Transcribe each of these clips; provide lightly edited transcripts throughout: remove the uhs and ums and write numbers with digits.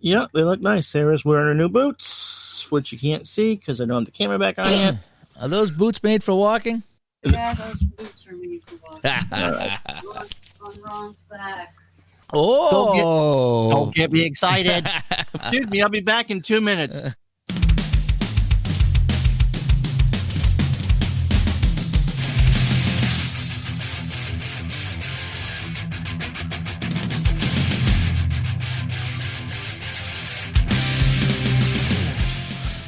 Yeah, they look nice. Sarah's wearing her new boots, which you can't see because I don't have the camera back on yet. Are those boots made for walking? Yeah, those boots are made for walking. Wrong back. Oh! Don't get me excited. Excuse me, I'll be back in 2 minutes.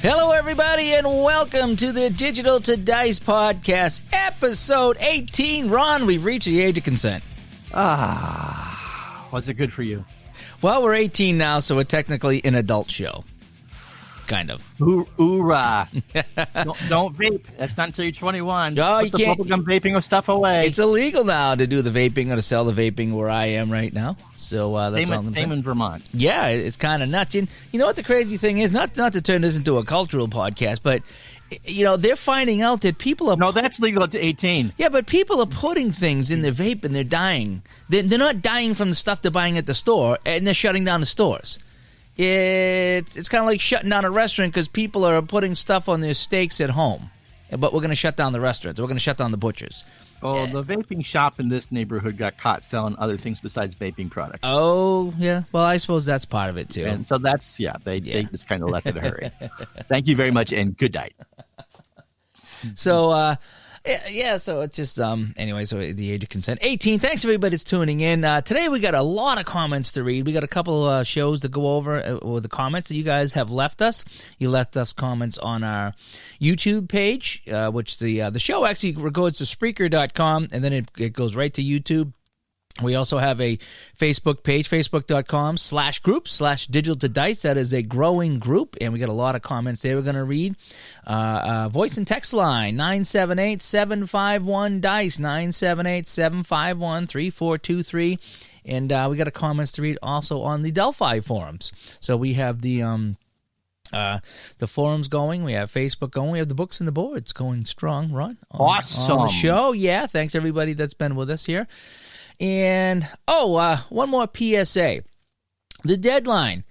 Hello, everybody, and welcome to the Digital to Dice podcast, episode 18. Ron, we've reached the age of consent. What's it good for you? Well, we're 18 now, so we're technically an adult show. Kind of. Hoorah. don't vape. That's not until you're 21. No, Put you the can't. bubblegum vaping stuff away. It's illegal now to do the vaping or to sell the vaping where I am right now. So that's all I'm same saying. in Vermont. Yeah, it's kind of nuts. And you know what the crazy thing is? Not to turn this into a cultural podcast, but you know they're finding out that people are. No, that's legal up to 18. Yeah, but people are putting things in their vape and they're dying. They're not dying from the stuff they're buying at the store, and they're shutting down the stores. It's kind of like shutting down a restaurant because people are putting stuff on their steaks at home. But we're going to shut down the restaurants. We're going to shut down the butchers. Oh, the vaping shop in this neighborhood got caught selling other things besides vaping products. Oh, yeah. Well, I suppose that's part of it, too. And so that's, they just kind of left it a hurry. Thank you very much, and good night. So, so it's just, anyway, so the age of consent. 18, thanks everybody that's tuning in. Today we got a lot of comments to read. We got a couple shows to go over with the comments that you guys have left us. You left us comments on our YouTube page, which the show actually goes to Spreaker.com, and then it goes right to YouTube. We also have a Facebook page, facebook.com/group/digital to dice. That is a growing group, and we got a lot of comments there we're going to read. Voice and text line, 978-751-DICE, 978-751-3423. And we got a comments to read also on the Delphi forums. So we have the forums going. We have Facebook going. We have the books and the boards going strong, Ron. Awesome. On the show. Yeah, thanks everybody that's been with us here. And, one more PSA. The deadline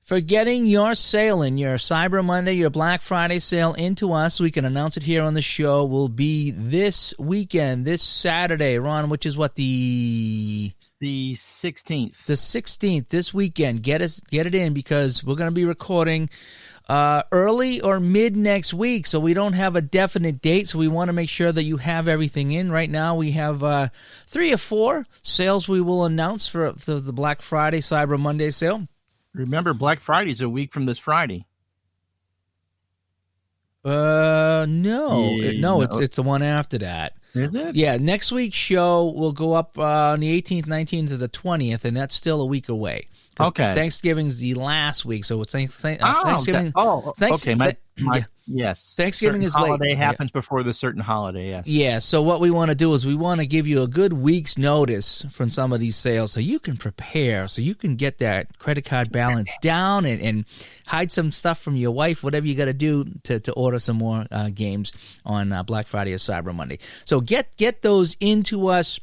for getting your sale in, your Cyber Monday, your Black Friday sale into us, so we can announce it here on the show, will be this weekend, this Saturday, Ron, which is what, the 16th. The 16th, this weekend. Get it in, because we're going to be recording early or mid next week, so we don't have a definite date, so we want to make sure that you have everything in. Right now we have 3 or 4 sales we will announce for the Black Friday Cyber Monday sale. Remember, Black Friday's a week from this Friday. It's the one after that. Is it? Yeah, next week's show will go up on the 18th, 19th to the 20th, and that's still a week away. Okay. Thanksgiving's the last week, so it's Thanksgiving. Okay. Yes. Thanksgiving is late. Holiday happens before the certain holiday, yes. Yeah, so what we want to do is we want to give you a good week's notice from some of these sales so you can prepare, so you can get that credit card balance down and hide some stuff from your wife, whatever you got to do to order some more games on Black Friday or Cyber Monday. So get those into us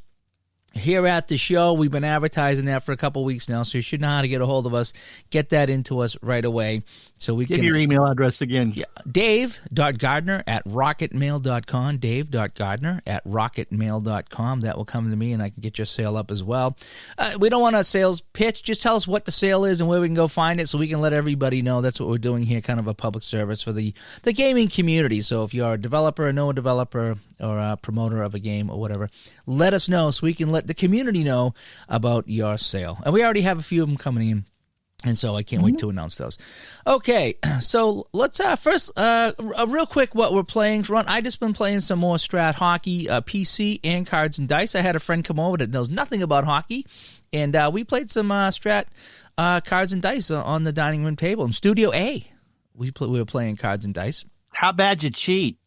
here at the show. We've been advertising that for a couple weeks now, so you should know how to get a hold of us. Get that into us right away so we Give can... your email address again. Yeah, Dave.Gardner@rocketmail.com, Dave.Gardner@rocketmail.com. That will come to me, and I can get your sale up as well. We don't want a sales pitch. Just tell us what the sale is and where we can go find it so we can let everybody know. That's what we're doing here, kind of a public service for the gaming community. So if you're a developer, know a developer, or a promoter of a game or whatever, let us know so we can let the community know about your sale. And we already have a few of them coming in, and so I can't wait to announce those. Okay, so let's first, real quick, what we're playing. Ron, I just been playing some more Strat Hockey, PC, and Cards and Dice. I had a friend come over that knows nothing about hockey, and we played some Strat Cards and Dice on the dining room table in Studio A. We were playing Cards and Dice. How bad you cheat?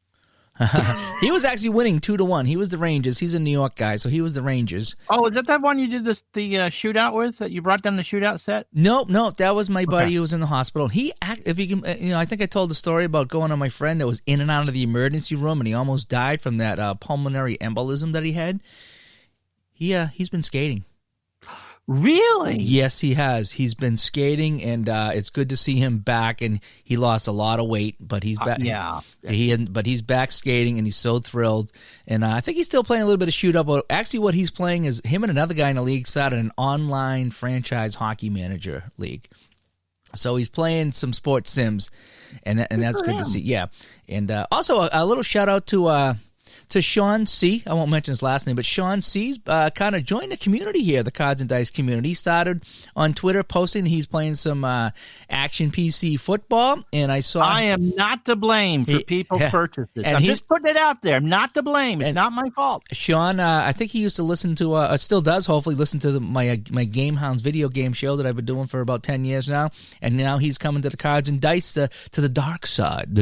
He was actually winning 2-1. He was the Rangers. He's a New York guy, so he was the Rangers. Oh, is that one you did the shootout with? That you brought down the shootout set? Nope. That was my buddy who was in the hospital. If you can, I think I told the story about going on my friend that was in and out of the emergency room, and he almost died from that pulmonary embolism that he had. He's been skating. Really? Yes, he has. He's been skating, and it's good to see him back. And he lost a lot of weight, but he's back. Yeah. But he's back skating, and he's so thrilled. And I think he's still playing a little bit of shoot up. Actually, what he's playing is him and another guy in the league started an online franchise hockey manager league. So he's playing some sports sims, and that's good to see. Yeah, and also a little shout out to Sean C. I won't mention his last name, but Sean C's kind of joined the community here, the Cards and Dice community. He started on Twitter posting he's playing some action PC football, and I am not to blame for people's purchases. And I'm just putting it out there. I'm not to blame. It's not my fault. Sean, I think he used to listen to, still does, hopefully, listen to my Game Hounds video game show that I've been doing for about 10 years now, and now he's coming to the Cards and Dice, to the dark side,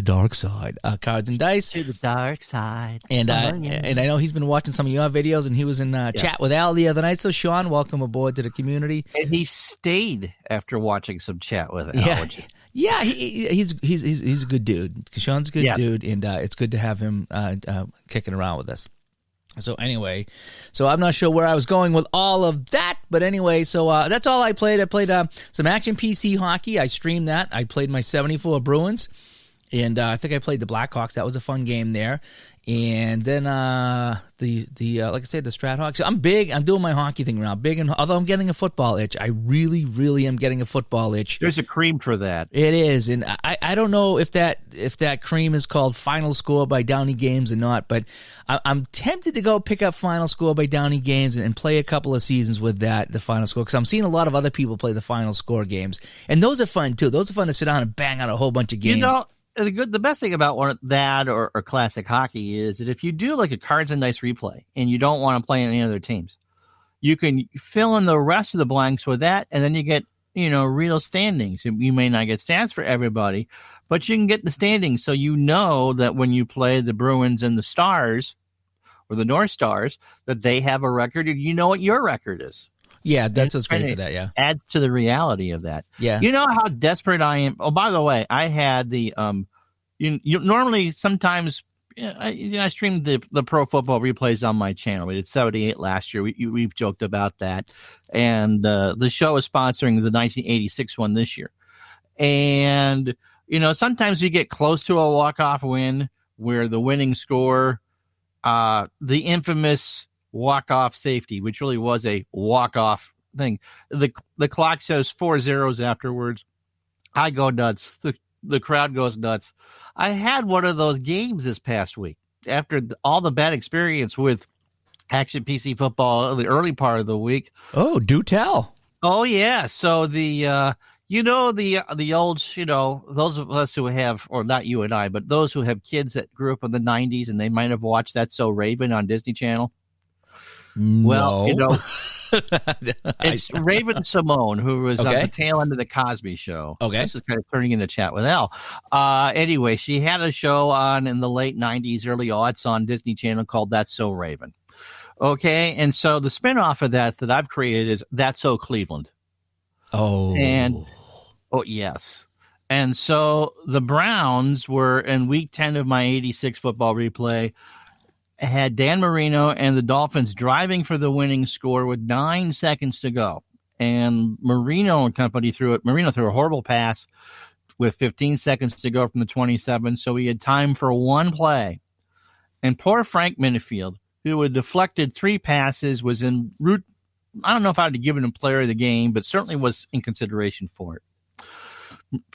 Cards and Dice. To the dark side. And I know he's been watching some of your videos, and he was in chat with Al the other night. So, Sean, welcome aboard to the community. And he stayed after watching some chat with Al. Yeah, he's a good dude. Sean's a good dude, and it's good to have him kicking around with us. So anyway, I'm not sure where I was going with all of that, but anyway, so that's all I played. I played some Action PC hockey. I streamed that. I played my 74 Bruins, and I think I played the Blackhawks. That was a fun game there. And then like I said, the Strathhawks. I'm big. I'm doing my hockey thing now. Although I'm getting a football itch. I really, really am getting a football itch. There's a cream for that. It is, and I don't know if that cream is called Final Score by Downey Games or not, but I'm tempted to go pick up Final Score by Downey Games and play a couple of seasons with the Final Score, because I'm seeing a lot of other people play the Final Score games, and those are fun too. Those are fun to sit down and bang out a whole bunch of games. The best thing about that or classic hockey is that if you do like a Cards and Dice replay and you don't want to play any other teams, you can fill in the rest of the blanks with that, and then you get real standings. You may not get stats for everybody, but you can get the standings, so you know that when you play the Bruins and the Stars or the North Stars, that they have a record, and you know what your record is. Yeah, that's what's great for that, yeah. Adds to the reality of that. Yeah. You know how desperate I am? Oh, by the way, I had the you normally sometimes I streamed the pro football replays on my channel. We did 78 last year. We've joked about that. And the show is sponsoring the 1986 one this year. And sometimes you get close to a walk-off win where the winning score, the infamous walk-off safety, which really was a walk-off thing. The clock says 4 zeros afterwards. I go nuts. The crowd goes nuts. I had one of those games this past week after all the bad experience with Action PC football the early part of the week. Oh, do tell. Oh yeah. So the old, those of us who have, or not you and I, but those who have kids that grew up in the 90s and they might have watched That's So Raven on Disney Channel. No. Well, it's Raven Simone, who was on the tail end of the Cosby Show. Okay. This is kind of turning into chat with Al. Anyway, she had a show on in the late 90s, early aughts on Disney Channel called That's So Raven. Okay. And so the spinoff of that I've created is That's So Cleveland. Oh. Yes. And so the Browns were in week 10 of my 86 football replay, had Dan Marino and the Dolphins driving for the winning score with 9 seconds to go. And Marino and company threw a horrible pass with 15 seconds to go from the 27. So he had time for one play. And poor Frank Minifield, who had deflected 3 passes, was en route. I don't know if I would have given him player of the game, but certainly was in consideration for it.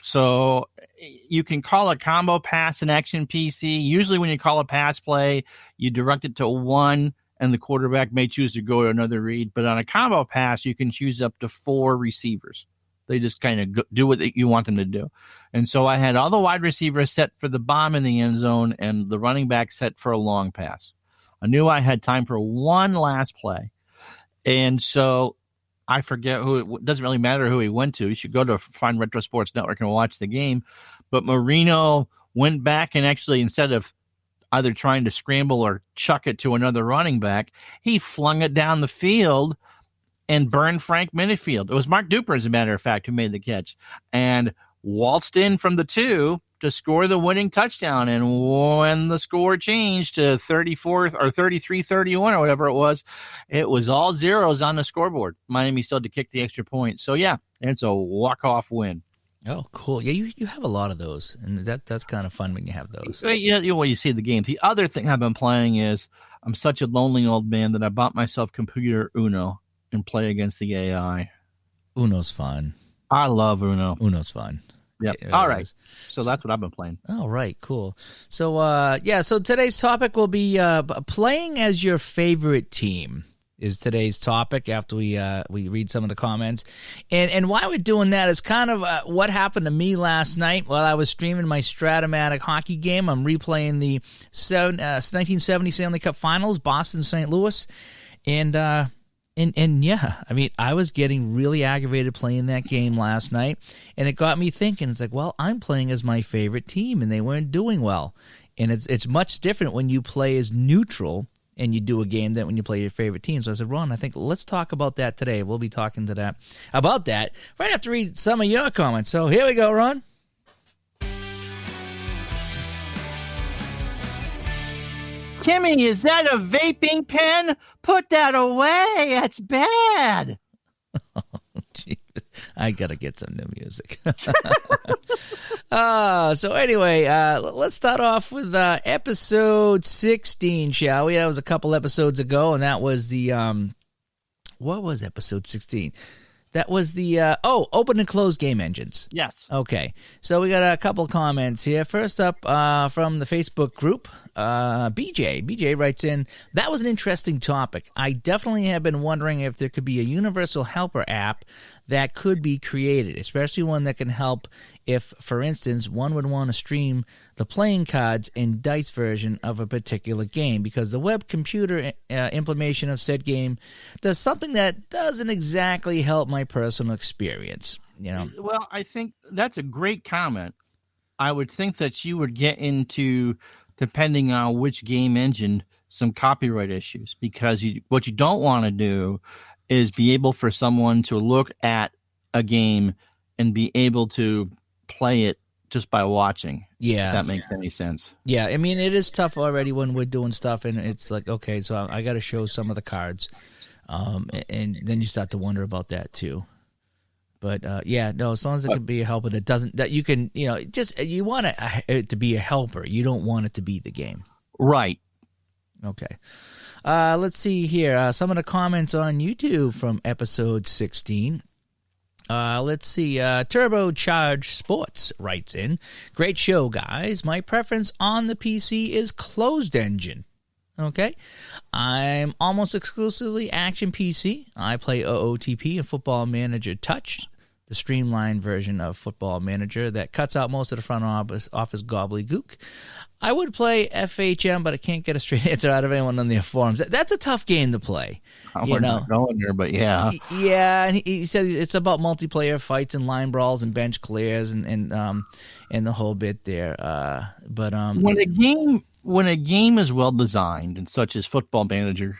So you can call a combo pass in Action PC. Usually when you call a pass play, you direct it to one, and the quarterback may choose to go to another read. But on a combo pass, you can choose up to 4 receivers. They just kind of do what you want them to do. And so I had all the wide receivers set for the bomb in the end zone and the running back set for a long pass. I knew I had time for one last play. And so I forget who. It doesn't really matter who he went to. You should go to Find Retro Sports Network and watch the game. But Marino went back and actually, instead of either trying to scramble or chuck it to another running back, he flung it down the field and burned Frank Minifield. It was Mark Duper, as a matter of fact, who made the catch and waltzed in from the 2 to score the winning touchdown. And when the score changed to 34 or 33-31 or whatever it was all zeros on the scoreboard. Miami still had to kick the extra point. So, yeah, it's a walk-off win. Oh, cool. Yeah, you have a lot of those, and that's kind of fun when you have those. Yeah, you see the games. The other thing I've been playing is I'm such a lonely old man that I bought myself computer Uno and play against the AI. Uno's fun. I love Uno. Uno's fun. Yep. All right. So that's what I've been playing. All right, cool. So, so today's topic will be playing as your favorite team is today's topic after we read some of the comments. And why we're doing that is kind of what happened to me last night while I was streaming my Stratomatic hockey game. I'm replaying the 1970 Stanley Cup Finals, Boston-St. Louis. And yeah, I mean, I was getting really aggravated playing that game last night, and it got me thinking. It's like, well, I'm playing as my favorite team, and they weren't doing well. And it's much different when you play as neutral and you do a game than when you play your favorite team. So I said, Ron, I think let's talk about that today. We'll be talking about that right after read some of your comments. So here we go, Ron. Kimmy, is that a vaping pen? Put that away. That's bad. Jeez, I got to get some new music. So anyway, let's start off with episode 16, shall we? That was a couple episodes ago, and that was the, what was episode 16? That was the, open and close game engines. Yes. Okay, so we got a couple comments here. First up from the Facebook group, BJ. BJ writes in, that was an interesting topic. I definitely have been wondering if there could be a universal helper app that could be created, especially one that can help if, for instance, one would want to stream the playing cards and dice version of a particular game, because the web computer implementation of said game does something that doesn't exactly help my personal experience. You know. Well, I think that's a great comment. I would think that you would get into, depending on which game engine, some copyright issues, because what you don't want to do is be able for someone to look at a game and be able to play it just by watching. Yeah. If that makes any sense. Yeah, I mean, it is tough already when we're doing stuff, and it's like, okay, so I got to show some of the cards, and then you start to wonder about that too. But yeah, no, as long as it can be a helper that doesn't, that you can, you want it to be a helper. You don't want it to be the game. Right. Okay. Let's see here. Some of the comments on YouTube from episode 16. Let's see. Turbocharged Sports writes in, great show, guys. My preference on the PC is closed engine. Okay. I'm almost exclusively Action PC. I play OOTP and Football Manager Touch, the streamlined version of Football Manager that cuts out most of the front office gobbledygook. I would play FHM, but I can't get a straight answer out of anyone on their forums. That's a tough game to play. We're not going there, but yeah. Yeah, and he said it's about multiplayer fights and line brawls and bench clears and the whole bit there. But when a game is well designed, and such as Football Manager,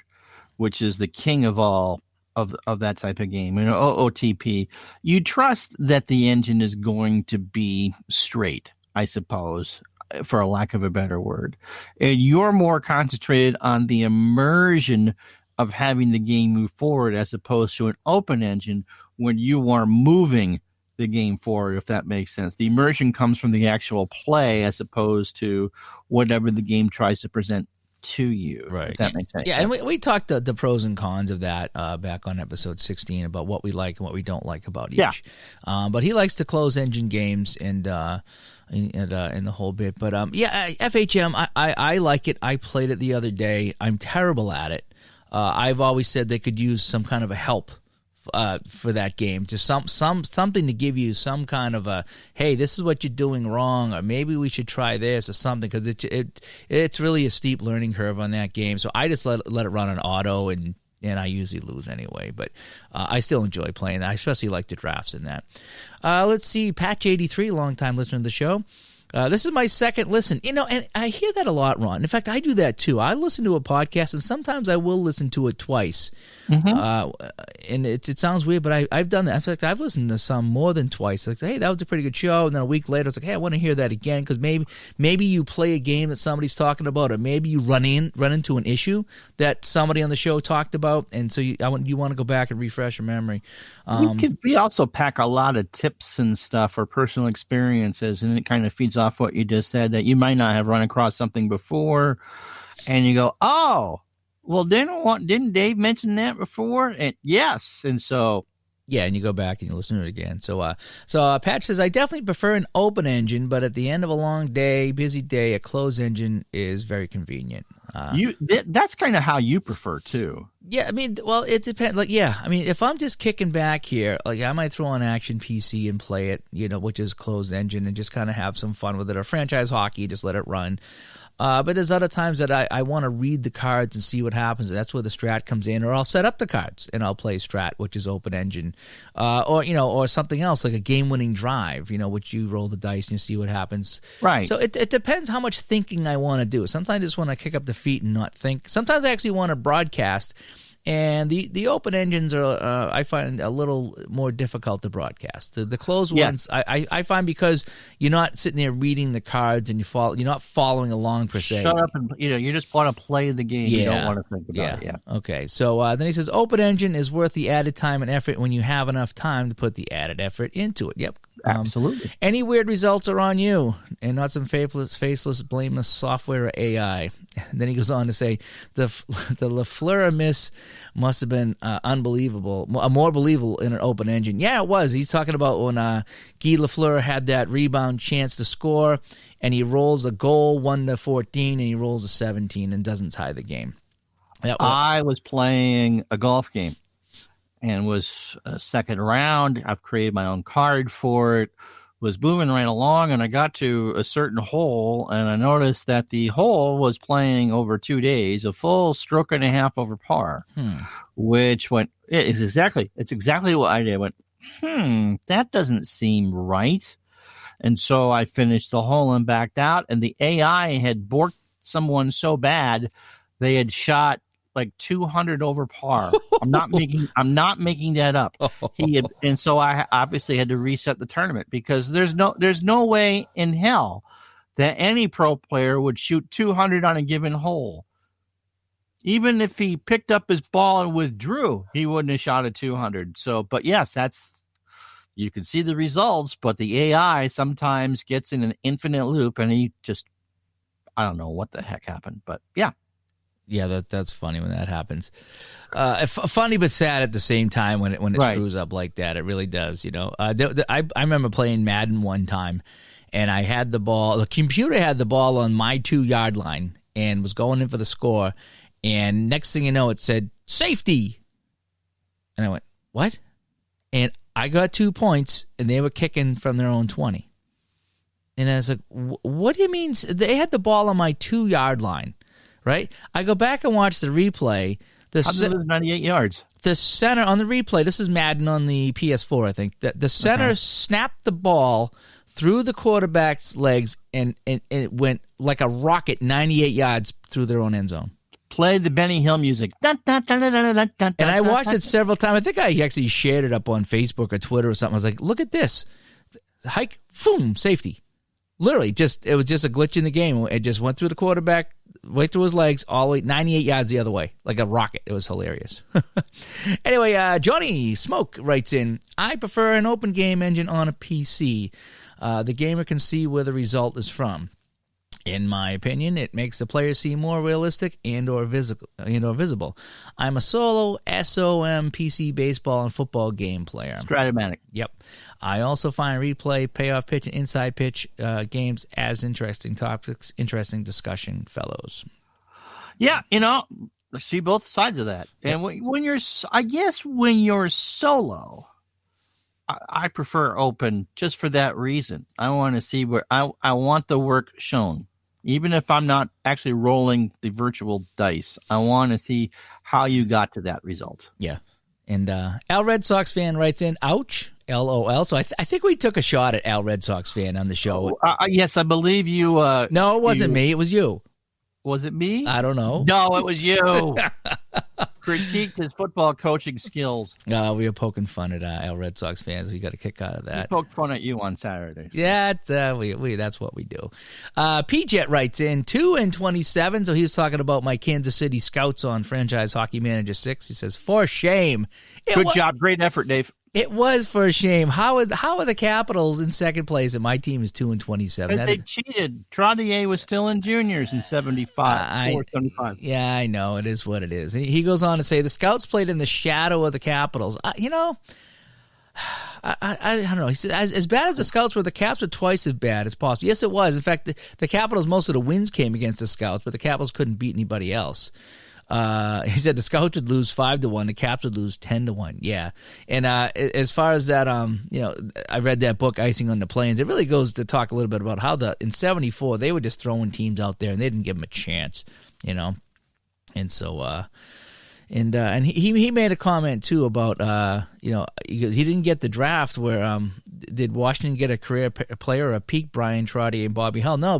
which is the king of all of that type of game, OOTP, you trust that the engine is going to be straight, I suppose, for a lack of a better word. And you're more concentrated on the immersion of having the game move forward as opposed to an open engine when you are moving the game forward, if that makes sense. The immersion comes from the actual play as opposed to whatever the game tries to present to you. Right. If that makes sense. Yeah, and we talked the pros and cons of that back on episode 16 about what we like and what we don't like about each. Yeah. But he likes to close engine games and the whole bit. But FHM, I like it. I played it the other day. I'm terrible at it. I've always said they could use some kind of a help for that game, to something to give you some kind of a, hey, this is what you're doing wrong, or maybe we should try this or something, because it's really a steep learning curve on that game. So I just let it run on auto, and I usually lose anyway. But I still enjoy playing that. I especially like the drafts in that. Let's see, Patch83, longtime listener to the show. This is my second listen. And I hear that a lot, Ron. In fact, I do that too. I listen to a podcast, and sometimes I will listen to it twice. And it sounds weird, but I've done that. In fact, I've listened to some more than twice. Like, hey, that was a pretty good show. And then a week later, it's like, hey, I want to hear that again, because maybe you play a game that somebody's talking about, or maybe you run into an issue that somebody on the show talked about, and so you want to go back and refresh your memory. We also pack a lot of tips and stuff or personal experiences, and it kind of feeds off what you just said, that you might not have run across something before, and you go, oh, well, didn't Dave mention that before? And yes, and so yeah, and you go back and you listen to it again. So Patch says, I definitely prefer an open engine, but at the end of a long day, busy day, a closed engine is very convenient. That's kind of how you prefer too. Yeah, I mean, well, it depends. Like, yeah, I mean, if I'm just kicking back here, like I might throw on Action PC and play it, which is closed engine, and just kind of have some fun with it. Or franchise hockey, just let it run. But there's other times that I want to read the cards and see what happens, and that's where the strat comes in. Or I'll set up the cards and I'll play strat, which is open engine, or something else like a game-winning drive, which you roll the dice and you see what happens. Right. So it depends how much thinking I want to do. Sometimes I just want to kick up the feet and not think. Sometimes I actually want to broadcast. And the open engines are, I find, a little more difficult to broadcast. The closed ones, I find, because you're not sitting there reading the cards and you're not following along per se. Shut up and you just want to play the game. You don't want to think about it. Yeah. Okay. So then he says, open engine is worth the added time and effort when you have enough time to put the added effort into it. Yep. Absolutely. Any weird results are on you, and not some faceless, blameless software or AI. And then he goes on to say, the Lafleur miss must have been unbelievable, more believable in an open engine. Yeah, it was. He's talking about when Guy Lafleur had that rebound chance to score, and he rolls a goal 1-14, and he rolls a 17 and doesn't tie the game. I was playing a golf game and was a second round. I've created my own card for it, was moving right along, and I got to a certain hole, and I noticed that the hole was playing over 2 days, a full stroke and a half over par, which it's exactly what I did. I went, that doesn't seem right. And so I finished the hole and backed out, and the AI had borked someone so bad they had shot like 200 over par. I'm not making that up. And so I obviously had to reset the tournament, because there's no way in hell that any pro player would shoot 200 on a given hole. Even if he picked up his ball and withdrew, he wouldn't have shot a 200. So, but yes, you can see the results, but the AI sometimes gets in an infinite loop, and I don't know what the heck happened, but yeah. Yeah, that's funny when that happens. Funny but sad at the same time when it screws up like that. It really does. I remember playing Madden one time, and I had the ball. The computer had the ball on my 2-yard line and was going in for the score. And next thing you know, it said safety, and I went, what? And I got 2 points, and they were kicking from their own 20. And I was like, what do you mean? They had the ball on my 2-yard line. Right? I go back and watch the replay. How did it lose 98 yards? The center on the replay, this is Madden on the PS4, I think. The center snapped the ball through the quarterback's legs, and it went like a rocket 98 yards through their own end zone. Play the Benny Hill music. And I watched it several times. I think I actually shared it up on Facebook or Twitter or something. I was like, look at this. Hike, boom, safety. Literally, it was just a glitch in the game. It just went through the quarterback, right through his legs, all the way 98 yards the other way, like a rocket. It was hilarious. Anyway, Johnny Smoke writes in, I prefer an open game engine on a PC. The gamer can see where the result is from. In my opinion, it makes the player seem more realistic and/or visible. I'm a solo SOM PC baseball and football game player. Stratomatic. Yep. I also find replay, payoff pitch, and inside pitch games as interesting topics, interesting discussion, fellows. Yeah, I see both sides of that. And when you're solo, I prefer open just for that reason. I want to see where I want the work shown. Even if I'm not actually rolling the virtual dice, I want to see how you got to that result. Yeah. And Al Red Sox fan writes in, ouch, LOL. So I think we took a shot at Al Red Sox fan on the show. Yes, I believe you. No, it wasn't me. It was you. Was it me? I don't know. No, it was you. Critiqued his football coaching skills. No, we were poking fun at Al Red Sox fans. We got a kick out of that. We poked fun at you on Saturdays. Yeah, we that's what we do. P-Jet writes in 2-27. So he was talking about my Kansas City Scouts on Franchise Hockey Manager 6. He says, for shame. Good job. Great effort, Dave. It was for a shame. How are the Capitals in second place and my team is 2-27? Because they cheated. Trottier was still in juniors in 75. Yeah, I know. It is what it is. He goes on to say the Scouts played in the shadow of the Capitals. I don't know. He said, as bad as the Scouts were, the Caps were twice as bad as possible. Yes, it was. In fact, the Capitals, most of the wins came against the Scouts, but the Capitals couldn't beat anybody else. He said the Scouts would lose 5-1, the Caps would lose 10-1. Yeah, and as far as that, I read that book, Icing on the Plains. It really goes to talk a little bit about how in '74 they were just throwing teams out there and they didn't give them a chance, and so. And he made a comment too about he didn't get the draft where did Washington get a career player, a peak Brian Trottier and Bobby Hull? No,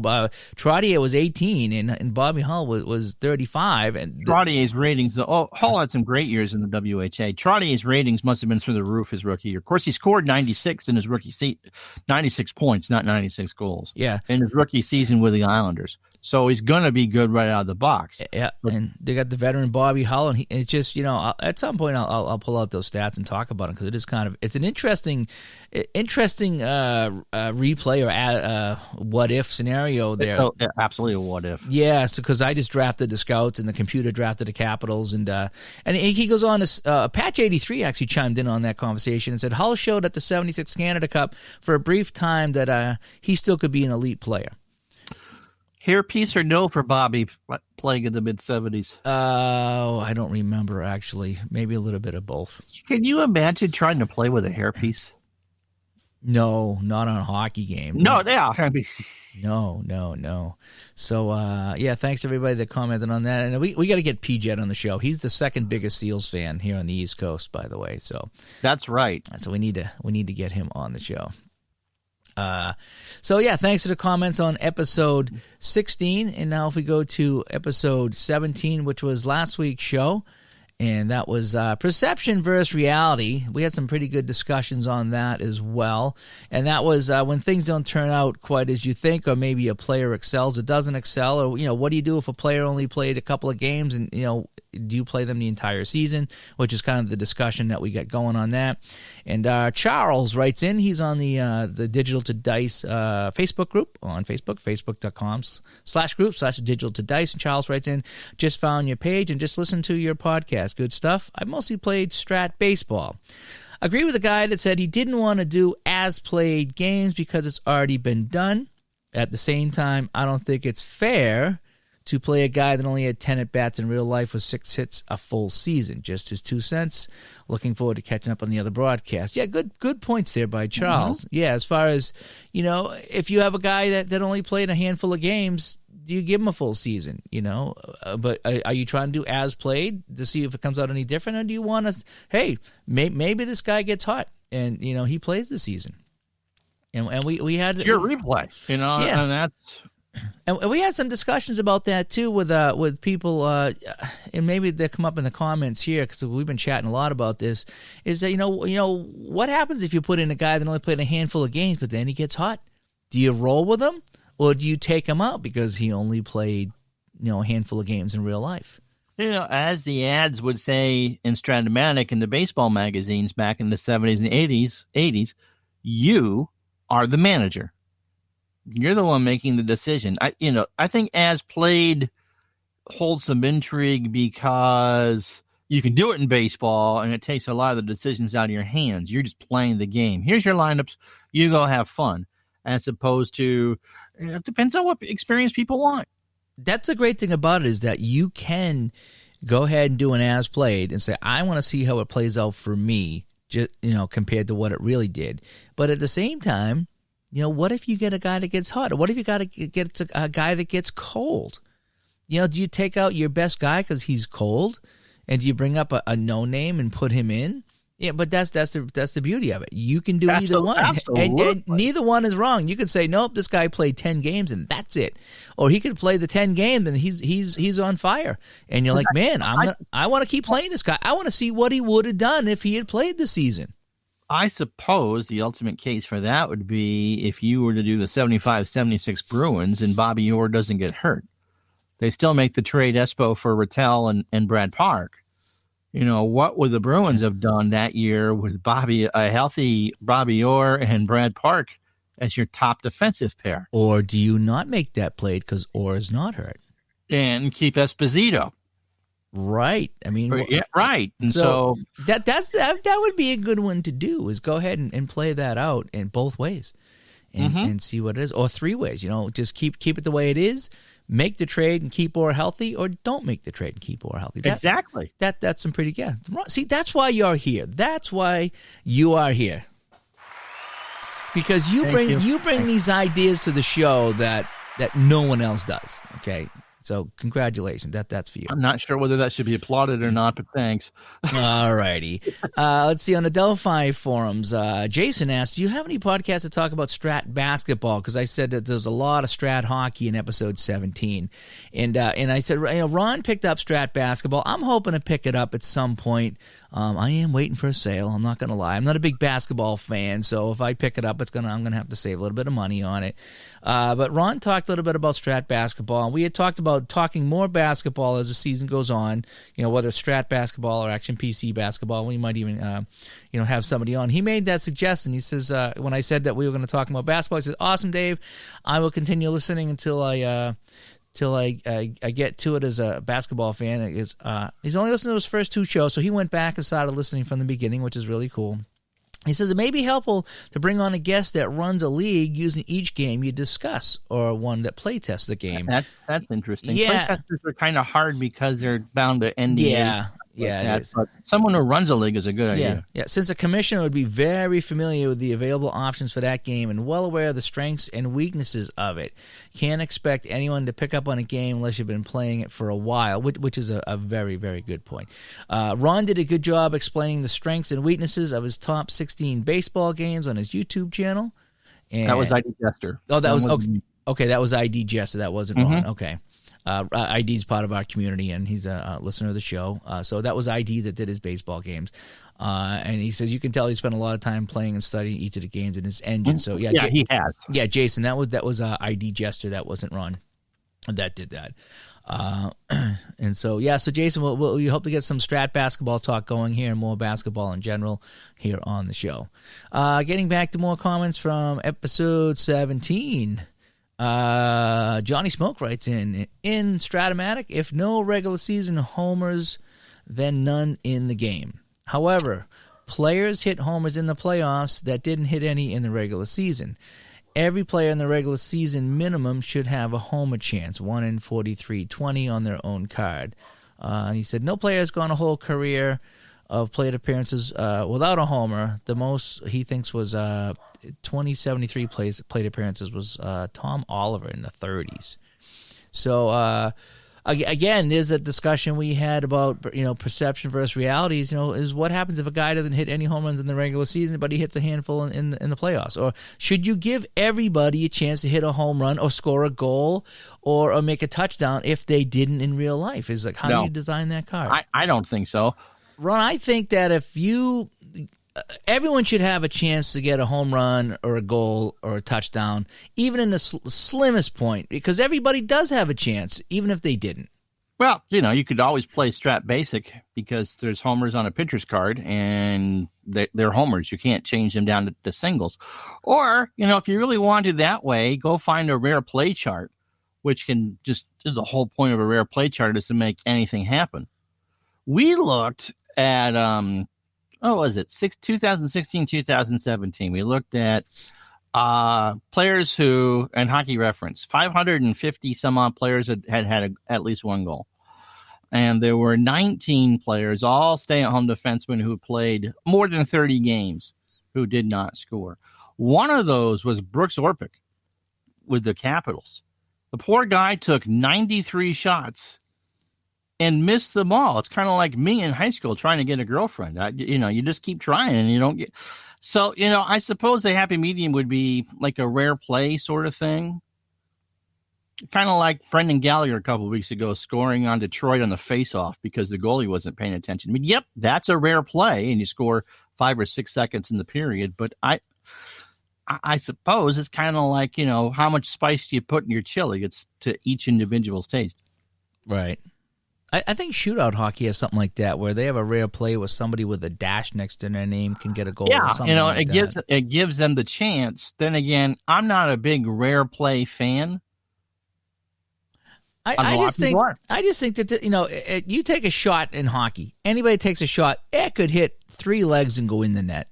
Trottier was 18 and Bobby Hull was 35. And Trottier's ratings, Hull had some great years in the WHA. Trottier's ratings must have been through the roof his rookie year. Of course, he scored 96 in his rookie season, 96 points, not 96 goals. Yeah, in his rookie season with the Islanders. So he's going to be good right out of the box. Yeah, and they got the veteran Bobby Hull, and it's just, at some point I'll pull out those stats and talk about them because it's an interesting replay or what if scenario there. It's absolutely a what if. Yeah, because I just drafted the Scouts and the computer drafted the Capitals, and he goes on to Patch 83 actually chimed in on that conversation and said Hull showed at the '76 Canada Cup for a brief time that he still could be an elite player. Hairpiece or no for Bobby playing in the mid-'70s? I don't remember, actually. Maybe a little bit of both. Can you imagine trying to play with a hairpiece? No, not on a hockey game. No, yeah. No. So, thanks to everybody that commented on that. And we got to get P-Jet on the show. He's the second biggest Seals fan here on the East Coast, by the way. So that's right. So we need to get him on the show. Thanks for the comments on episode 16. And now if we go to episode 17, which was last week's show, and that was perception versus reality. We had some pretty good discussions on that as well. And that was when things don't turn out quite as you think, or maybe a player excels or doesn't excel, or, what do you do if a player only played a couple of games and, do you play them the entire season, which is kind of the discussion that we got going on that. And Charles writes in. He's on the Digital to Dice Facebook group on Facebook, facebook.com/group/Digital to Dice. And Charles writes in, just found your page and just listened to your podcast. Good stuff. I mostly played Strat Baseball. Agree with the guy that said he didn't want to do as-played games because it's already been done. At the same time, I don't think it's fair to play a guy that only had 10 at-bats in real life with 6 hits a full season. Just his 2 cents. Looking forward to catching up on the other broadcast. Yeah, good points there by Charles. Mm-hmm. Yeah, as far as, if you have a guy that only played a handful of games, do you give him a full season, But are you trying to do as played to see if it comes out any different? Or do you want to, hey, maybe this guy gets hot and, he plays the season. And we had... It's your replay, yeah. And that's... And we had some discussions about that too with people, and maybe they come up in the comments here because we've been chatting a lot about this. Is that what happens if you put in a guy that only played a handful of games, but then he gets hot? Do you roll with him, or do you take him out because he only played a handful of games in real life? As the ads would say in Stratomatic in the baseball magazines back in the 70s and 80s, you are the manager. You're the one making the decision. I think as played holds some intrigue because you can do it in baseball and it takes a lot of the decisions out of your hands. You're just playing the game. Here's your lineups. You go have fun. As opposed to, it depends on what experience people want. That's the great thing about it is that you can go ahead and do an as played and say, I want to see how it plays out for me, just, compared to what it really did. But at the same time, what if you get a guy that gets hot? Or what if you got to get a guy that gets cold? Do you take out your best guy because he's cold? And do you bring up a no-name and put him in? Yeah, but that's the beauty of it. You can do either one, absolutely. and neither one is wrong. You could say, nope, this guy played 10 games and that's it, or he could play the 10 games and he's on fire, and you're like, man, I want to keep playing this guy. I want to see what he would have done if he had played the season. I suppose the ultimate case for that would be if you were to do the 75-76 Bruins and Bobby Orr doesn't get hurt. They still make the trade Espo for Rattel and Brad Park. You know, what would the Bruins have done that year with a healthy Bobby Orr and Brad Park as your top defensive pair? Or do you not make that play because Orr is not hurt? And keep Esposito. Right. I mean, yeah, right. And so that would be a good one to do, is go ahead and play that out in both ways and see what it is. Or three ways, just keep it the way it is. Make the trade and keep Orr healthy, or don't make the trade and keep Orr healthy. Exactly. That's some pretty good. See, that's why you're here. That's why you are here. Because you bring these ideas to the show that no one else does. Okay. So congratulations. That's for you. I'm not sure whether that should be applauded or not, but thanks. All righty. Let's see. On the Delphi forums, Jason asked, do you have any podcasts to talk about Strat basketball? Because I said that there's a lot of Strat hockey in episode 17. And I said, Ron picked up Strat basketball. I'm hoping to pick it up at some point. I am waiting for a sale. I'm not going to lie. I'm not a big basketball fan, so if I pick it up, I'm going to have to save a little bit of money on it. But Ron talked a little bit about Strat basketball, and we had talked about talking more basketball as the season goes on, whether it's Strat basketball or Action PC basketball. We might even have somebody on. He made that suggestion. He says, when I said that we were going to talk about basketball, he says, awesome, Dave. I will continue listening until I get to it as a basketball fan. He's only listened to his first 2 shows, so he went back and started listening from the beginning, which is really cool. He says it may be helpful to bring on a guest that runs a league using each game you discuss, or one that play tests the game. That's interesting. Yeah. Play testers are kind of hard because they're bound to NDAs. Yeah, it is. But someone who runs a league is a good idea. Yeah, since the commissioner would be very familiar with the available options for that game and well aware of the strengths and weaknesses of it, can't expect anyone to pick up on a game unless you've been playing it for a while, which is a very, very good point. Ron did a good job explaining the strengths and weaknesses of his top 16 baseball games on his YouTube channel. And that was ID Jester. Oh, that was okay. Okay, that was ID Jester. That wasn't Ron. Okay. ID's part of our community, and he's a listener of the show. So that was ID that did his baseball games. And he says you can tell he spent a lot of time playing and studying each of the games in his engine. So he has. Yeah, Jason, that was ID Jester. That wasn't Ron that did that. And so Jason, we hope to get some Strat basketball talk going here, and more basketball in general here on the show. Getting back to more comments from episode 17. Johnny Smoke writes in Stratomatic, if no regular season homers, then none in the game. However, players hit homers in the playoffs that didn't hit any in the regular season. Every player in the regular season minimum should have a homer chance, 1 in 43-20 on their own card. And he said, no player has gone a whole career of plate appearances without a homer. The most he thinks was 2073 plate appearances was Tom Oliver in the 30s. So again, there's a discussion we had about perception versus realities. Is what happens if a guy doesn't hit any home runs in the regular season, but he hits a handful in the playoffs? Or should you give everybody a chance to hit a home run or score a goal or make a touchdown if they didn't in real life? Is like, how do you design that card? I don't think so. Ron, I think that everyone should have a chance to get a home run or a goal or a touchdown, even in the slimmest point, because everybody does have a chance, even if they didn't. Well, you could always play Strat Basic because there's homers on a pitcher's card, and they're homers. You can't change them down to singles. Or, if you really wanted that way, go find a rare play chart, which can just the whole point of a rare play chart is to make anything happen. We looked at 2016, 2017. We looked at players who, and Hockey Reference, 550 some odd players had at least one goal. And there were 19 players, all stay-at-home defensemen, who played more than 30 games, who did not score. One of those was Brooks Orpik with the Capitals. The poor guy took 93 shots and miss them all. It's kind of like me in high school trying to get a girlfriend. You just keep trying and you don't get. So, I suppose the happy medium would be like a rare play sort of thing. Kind of like Brendan Gallagher a couple of weeks ago scoring on Detroit on the face-off because the goalie wasn't paying attention. I mean, yep, that's a rare play, and you score 5 or 6 seconds in the period. But I suppose it's kind of like, how much spice do you put in your chili? It's to each individual's taste. Right. I think shootout hockey has something like that, where they have a rare play where somebody with a dash next to their name can get a goal. Yeah, or something like it gives them the chance. Then again, I'm not a big rare play fan. I just think that you take a shot in hockey. Anybody takes a shot, it could hit 3 legs and go in the net.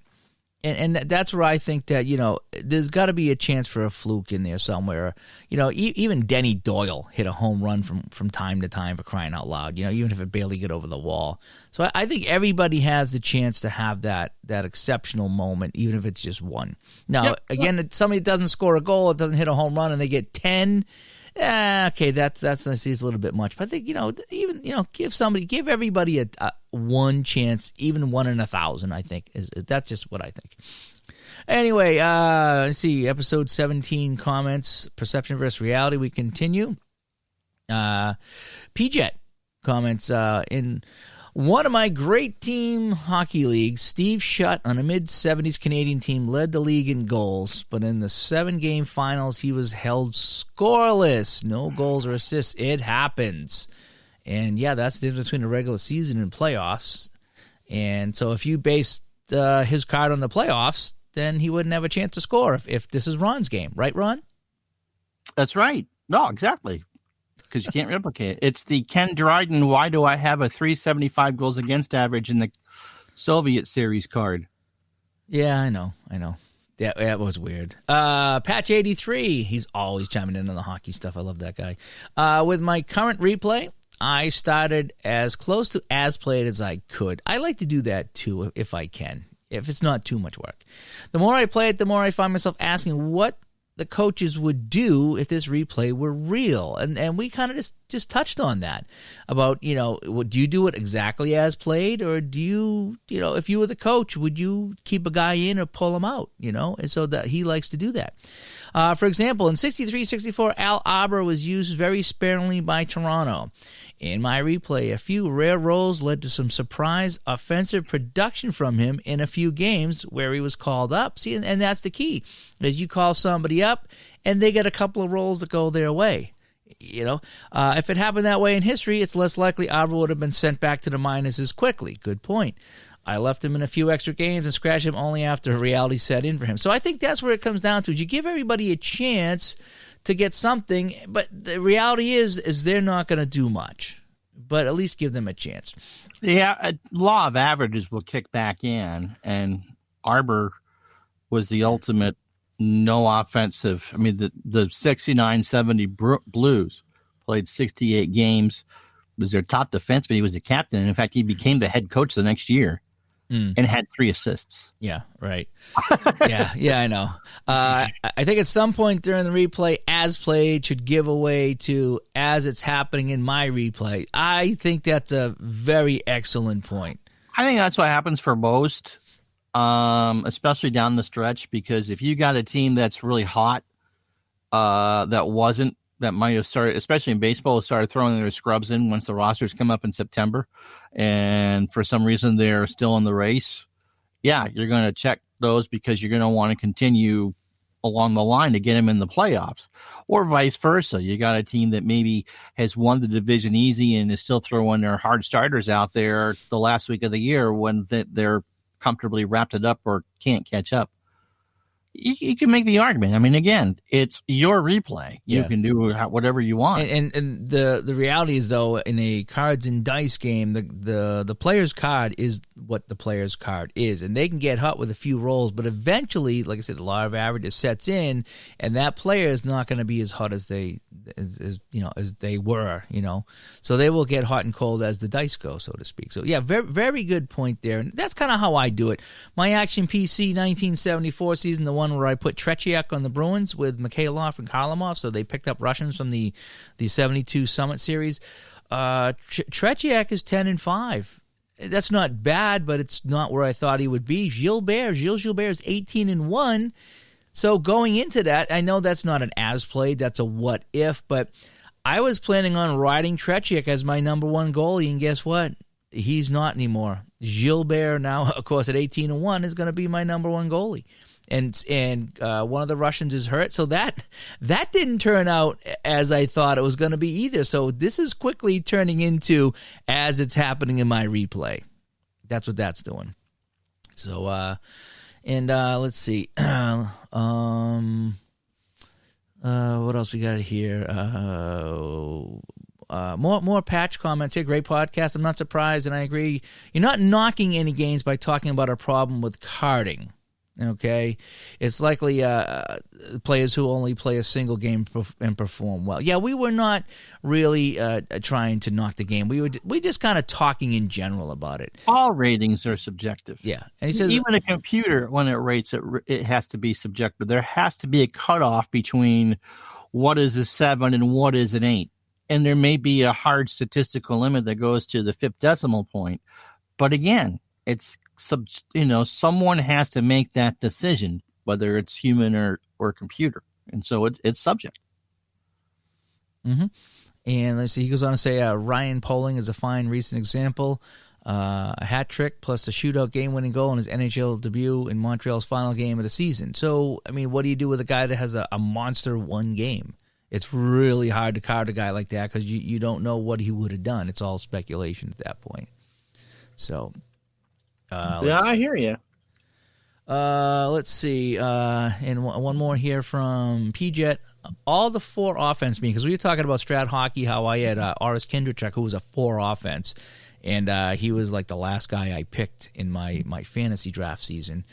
And that's where I think that, there's got to be a chance for a fluke in there somewhere. Even Denny Doyle hit a home run from time to time, for crying out loud, even if it barely get over the wall. So I think everybody has the chance to have that exceptional moment, even if it's just one. Now, again, if somebody doesn't score a goal, it doesn't hit a home run, and they get 10. Okay, that's I see it's a little bit much. But I think, give everybody a one chance, even 1 in 1,000, I think. That's just what I think. Anyway, let's see, episode 17 comments, perception versus reality. We continue. PJet comments, in one of my great team hockey leagues, Steve Shutt on a mid-70s Canadian team led the league in goals, but in the 7-game finals, he was held scoreless. No goals or assists. It happens. And, yeah, that's the difference between a regular season and playoffs. And so if you based his card on the playoffs, then he wouldn't have a chance to score if this is Ron's game. Right, Ron? That's right. No, exactly. Because you can't replicate it. It's the Ken Dryden, why do I have a 375 goals against average in the Soviet series card? Yeah, I know. Yeah, that was weird. Patch 83, he's always chiming in on the hockey stuff. I love that guy. With my current replay, I started as close to as played as I could. I like to do that too, if I can, if it's not too much work. The more I play it, the more I find myself asking what the coaches would do if this replay were real. And we kind of just touched on that about, do you do it exactly as played, or do you, if you were the coach, would you keep a guy in or pull him out, and so that he likes to do that. For example, in 63-64, Al Arbor was used very sparingly by Toronto. In my replay, a few rare rolls led to some surprise offensive production from him in a few games where he was called up. See, and that's the key, is you call somebody up and they get a couple of rolls that go their way. If it happened that way in history, it's less likely Arbor would have been sent back to the minors as quickly. Good point. I left him in a few extra games and scratched him only after reality set in for him. So I think that's where it comes down to. Is you give everybody a chance to get something, but the reality is they're not going to do much. But at least give them a chance. Yeah, law of averages will kick back in, and Arbor was the ultimate no offensive. I mean, the 69-70 Blues played 68 games, was their top defenseman. He was the captain. In fact, he became the head coach the next year. And had 3 assists. Yeah, right. yeah, I know. I think at some point during the replay, as played should give away to as it's happening in my replay. I think that's a very excellent point. I think that's what happens for most, especially down the stretch, because if you got a team that's really hot, that might have started, especially in baseball, started throwing their scrubs in once the rosters come up in September, and for some reason they're still in the race. Yeah, you're going to check those because you're going to want to continue along the line to get them in the playoffs, or vice versa. You got a team that maybe has won the division easy and is still throwing their hard starters out there the last week of the year when they're comfortably wrapped it up or can't catch up. You can make the argument. I mean, again, it's your replay. You can do whatever you want. And the reality is, though, in a cards and dice game, the player's card is what the player's card is, and they can get hot with a few rolls, but eventually, like I said, the law of averages sets in, and that player is not going to be as hot as they were. So they will get hot and cold as the dice go, so to speak. So yeah, very very good point there, and that's kind of how I do it. My Action PC 1974 season, the one where I put Tretiak on the Bruins with Mikhailov and Kharlamov, so they picked up Russians from the 72 Summit Series. Tretiak is 10-5. That's not bad, but it's not where I thought he would be. Gilles Gilbert is 18-1. So going into that, I know that's not an as played, that's a what if, but I was planning on riding Tretiak as my number one goalie, and guess what? He's not anymore. Gilbert now, of course, at 18-1 is going to be my number one goalie. And one of the Russians is hurt, so that didn't turn out as I thought it was going to be either. So this is quickly turning into as it's happening in my replay. That's what that's doing. So let's see. What else we got here? More patch comments here. Great podcast. I'm not surprised, and I agree. You're not knocking any games by talking about a problem with carding. Okay, it's likely players who only play a single game and perform well. Yeah, we were not really trying to knock the game. We just kind of talking in general about it. All ratings are subjective. Yeah, and he says even a computer, when it rates it, it has to be subjective. There has to be a cutoff between what is a 7 and what is an 8, and there may be a hard statistical limit that goes to the 5th decimal point. But again, it's someone has to make that decision, whether it's human or computer, and so it's subject. Mm-hmm. And let's see, he goes on to say Ryan Poling is a fine recent example. A hat trick plus a shootout game-winning goal in his NHL debut in Montreal's final game of the season. So, I mean, what do you do with a guy that has a monster one game? It's really hard to card a guy like that because you don't know what he would have done. It's all speculation at that point. So... yeah, I hear you. Let's see. And one more here from PJet. All the 4 offense mean, because we were talking about Strat Hockey, how I had Oris Kindrachuk, who was a 4 offense, and he was like the last guy I picked in my fantasy draft season.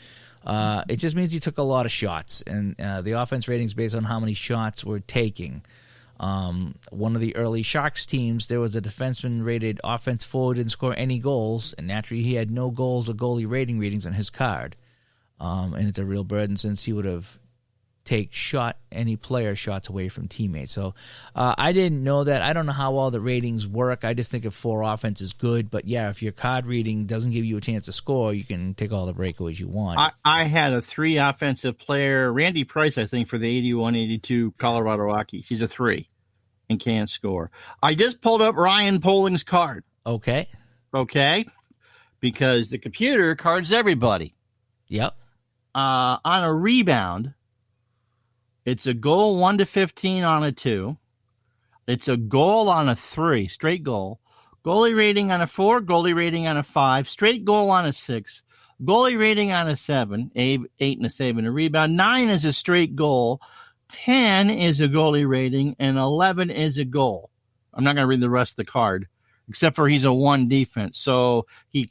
It just means he took a lot of shots, and the offense ratings based on how many shots we're taking. One of the early Sharks teams, there was a defenseman rated offense forward, didn't score any goals, and naturally he had no goals or goalie rating readings on his card. And it's a real burden since he would have any player shots away from teammates. So I didn't know that. I don't know how all the ratings work. I just think if 4 offense is good, but yeah, if your card reading doesn't give you a chance to score, you can take all the breakaways you want. I had a 3 offensive player, Randy Price, I think, for the 81-82 Colorado Rockies. He's a 3 and can't score. I just pulled up Ryan Poling's card. Okay. Because the computer cards everybody. Yep. On a rebound, it's a goal 1-15 on a 2. It's a goal on a 3, straight goal. Goalie rating on a 4, goalie rating on a 5, straight goal on a 6, goalie rating on a 7, 8 and a save and a rebound. 9 is a straight goal. 10 is a goalie rating, and 11 is a goal. I'm not going to read the rest of the card, except for he's a 1 defense. So he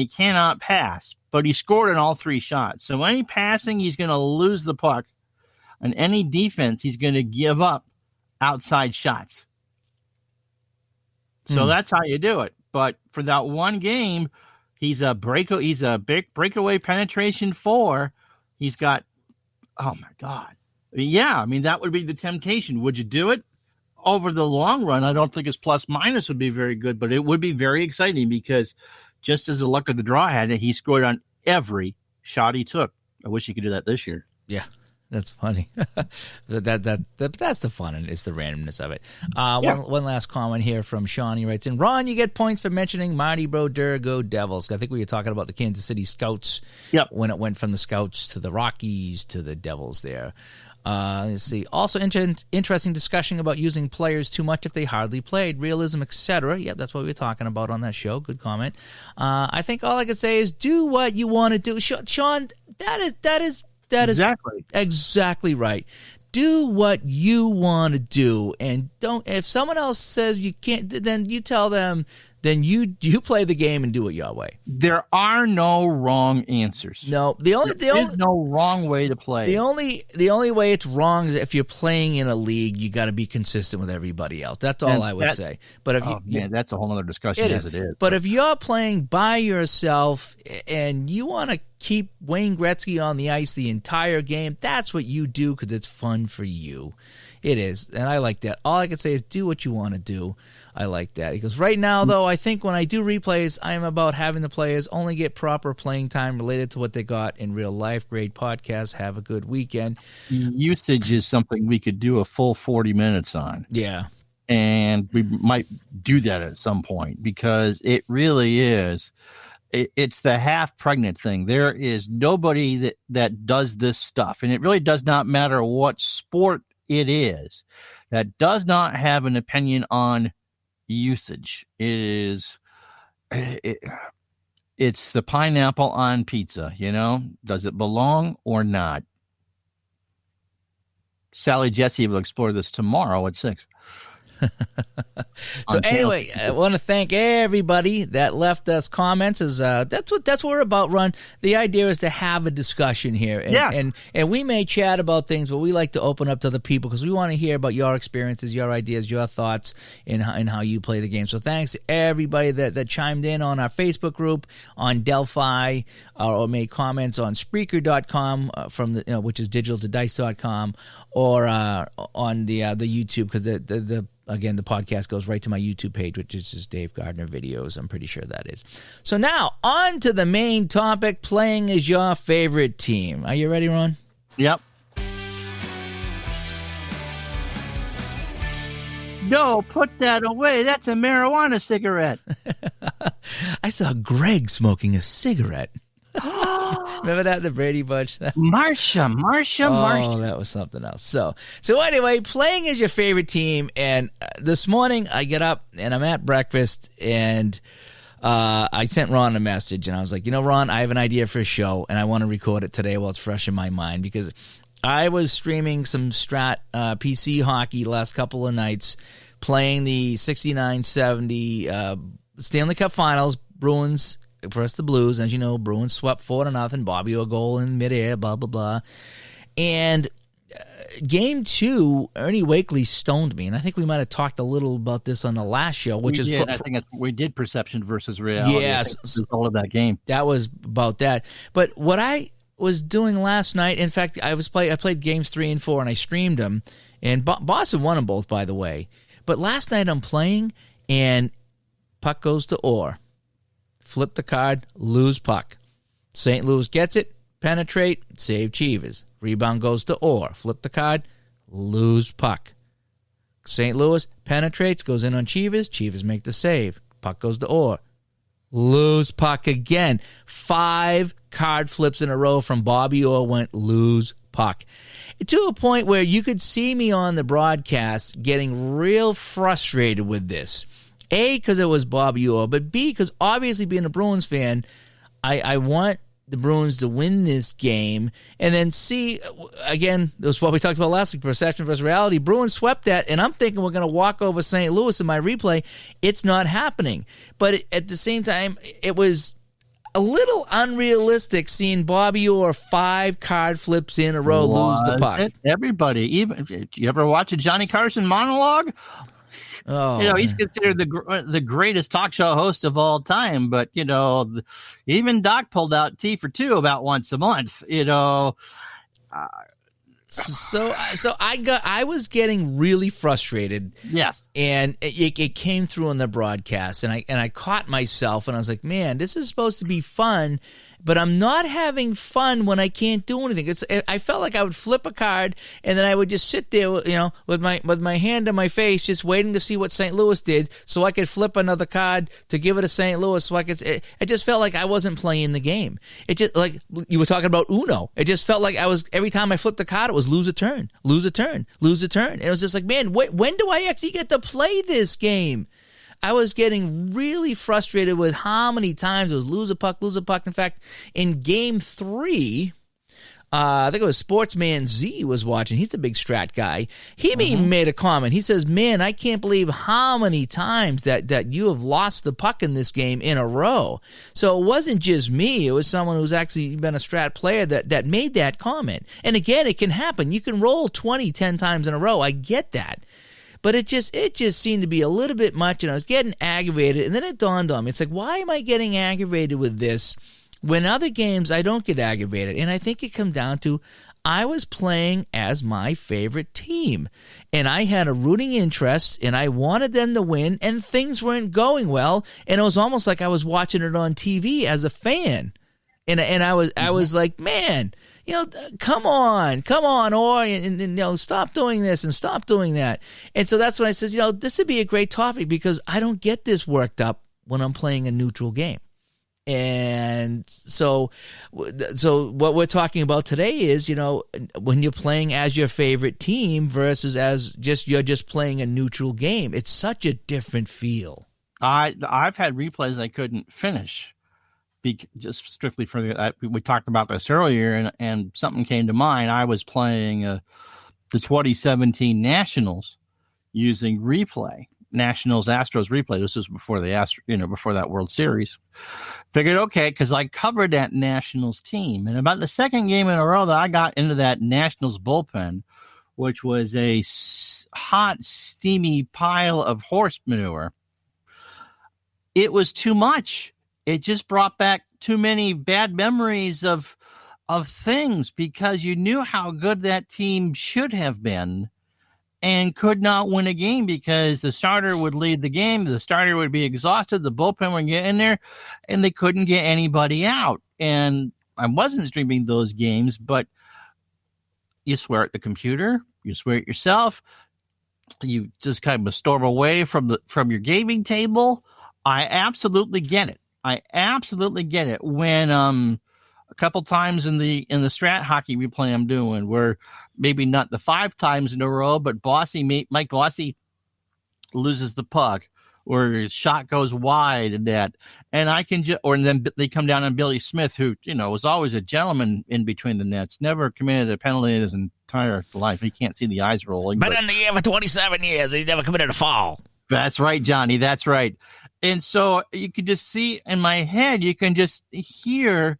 cannot pass, but he scored in all 3 shots. So any passing, he's going to lose the puck. And any defense, he's going to give up outside shots. So that's how you do it. But for that one game, he's a big breakaway penetration 4. He's got, oh my God. Yeah, I mean, that would be the temptation. Would you do it? Over the long run, I don't think his plus minus would be very good, but it would be very exciting because just as the luck of the draw had it, he scored on every shot he took. I wish he could do that this year. Yeah. That's funny. That's the fun, and it's the randomness of it. One last comment here from Sean. He writes in, Ron, you get points for mentioning Marty Brodeur, go Devils. I think we were talking about the Kansas City Scouts when it went from the Scouts to the Rockies to the Devils there. Let's see. Also, interesting discussion about using players too much if they hardly played, realism, etc. Yep, that's what we were talking about on that show. Good comment. I think all I could say is do what you want to do. Sean, that is exactly right. Do what you want to do, and don't. If someone else says you can't, then you tell them. Then you play the game and do it your way. There are no wrong answers. No, there is no wrong way to play. The only way it's wrong is if you're playing in a league, you got to be consistent with everybody else. That's all I would say. But if that's a whole other discussion as it is. But if you're playing by yourself and you want to keep Wayne Gretzky on the ice the entire game, that's what you do because it's fun for you. It is, and I like that. All I can say is do what you want to do. I like that. Because right now, though, I think when I do replays, I am about having the players only get proper playing time related to what they got in real life. Great podcast. Have a good weekend. Usage is something we could do a full 40 minutes on. Yeah. And we might do that at some point because it really is. It's the half pregnant thing. There is nobody that does this stuff. And it really does not matter what sport it is that does not have an opinion on usage. It's the pineapple on pizza, does it belong or not? Sally Jesse will explore this tomorrow at 6. So anyway, I want to thank everybody that left us comments. That's what we're about, Ron. The idea is to have a discussion here, and we may chat about things, but we like to open up to the people because we want to hear about your experiences, your ideas, your thoughts, and how you play the game. So thanks to everybody that chimed in on our Facebook group, on Delphi, or made comments on Spreaker.com from which is digitaltodice.com, or on the YouTube because Again, the podcast goes right to my YouTube page, which is just Dave Gardner Videos. I'm pretty sure that is. So now, on to the main topic, playing as your favorite team. Are you ready, Ron? Yep. No, put that away. That's a marijuana cigarette. I saw Greg smoking a cigarette. Remember that, the Brady Bunch? Marsha. Oh, that was something else. So anyway, playing as your favorite team, and this morning I get up and I'm at breakfast, and I sent Ron a message, and I was like, Ron, I have an idea for a show, and I want to record it today while it's fresh in my mind, because I was streaming some Strat PC hockey last couple of nights, playing the 69-70 Stanley Cup Finals, Bruins versus the Blues. As you know, Bruins swept 4-0, Bobby a goal in midair, blah, blah, blah. And Game 2, Ernie Wakely stoned me, and I think we might have talked a little about this on the last show, which is... I think we did perception versus reality. Yes. All of that game. That was about that. But what I was doing last night, in fact, I played Games 3 and 4, and I streamed them, and Boston won them both, by the way. But last night I'm playing, and puck goes to Orr. Flip the card, lose puck. St. Louis gets it, penetrate, save Chivas. Rebound goes to Orr. Flip the card, lose puck. St. Louis penetrates, goes in on Chivas. Chivas make the save. Puck goes to Orr. Lose puck again. 5 card flips in a row from Bobby Orr went lose puck. To a point where you could see me on the broadcast getting real frustrated with this. A, because it was Bobby Orr, but B, because obviously being a Bruins fan, I want the Bruins to win this game. And then C, again, that was what we talked about last week, perception versus reality. Bruins swept that, and I'm thinking we're going to walk over St. Louis in my replay. It's not happening. But at the same time, it was a little unrealistic seeing Bobby Orr 5 card flips in a row lose the puck. Everybody, even you ever watch a Johnny Carson monologue? Oh, he's considered the greatest talk show host of all time. But even Doc pulled out T for 2 about once a month. So I was getting really frustrated. Yes, and it came through on the broadcast, and I caught myself, and I was like, man, this is supposed to be fun. But I'm not having fun when I can't do anything. I felt like I would flip a card, and then I would just sit there, with my hand on my face, just waiting to see what St. Louis did, so I could flip another card to give it to St. Louis. So I could. It just felt like I wasn't playing the game. It just like you were talking about Uno. It just felt like I was every time I flipped the card, it was lose a turn, lose a turn, lose a turn. And it was just like, man, when do I actually get to play this game? I was getting really frustrated with how many times it was lose a puck, lose a puck. In fact, in Game 3, I think it was Sportsman Z was watching. He's a big Strat guy. He made a comment. He says, man, I can't believe how many times that you have lost the puck in this game in a row. So it wasn't just me. It was someone who's actually been a Strat player that made that comment. And again, it can happen. You can roll 10 times in a row. I get that. But it just seemed to be a little bit much, and I was getting aggravated. And then it dawned on me. It's like, why am I getting aggravated with this When other games, I don't get aggravated. And I think it comes down to I was playing as my favorite team. And I had a rooting interest, and I wanted them to win, and things weren't going well. And it was almost like I was watching it on TV as a fan. And I was like, man, come on, and stop doing this and stop doing that. And so that's when I says, this would be a great topic because I don't get this worked up when I'm playing a neutral game. And so what we're talking about today is, when you're playing as your favorite team versus you're just playing a neutral game, it's such a different feel. I've had replays I couldn't finish. Just strictly for we talked about this earlier, and something came to mind. I was playing the 2017 Nationals using replay, Nationals Astros replay. This was before before that World Series. Figured okay, because I covered that Nationals team, and about the second game in a row that I got into that Nationals bullpen, which was a hot, steamy pile of horse manure. It was too much. It just brought back too many bad memories of things because you knew how good that team should have been and could not win a game because the starter would lead the game. The starter would be exhausted. The bullpen would get in there and they couldn't get anybody out. And I wasn't streaming those games, but you swear at the computer, you swear at yourself. You just kind of storm away from your gaming table. I absolutely get it. When a couple times in the strat hockey replay I'm doing, where maybe not the 5 times in a row, but Mike Bossy loses the puck, or his shot goes wide and that, and I can or then they come down on Billy Smith, who was always a gentleman in between the nets, never committed a penalty in his entire life. He can't see the eyes rolling. But in the year for 27 years, he never committed a foul. That's right, Johnny. That's right. And so you could just see in my head, you can just hear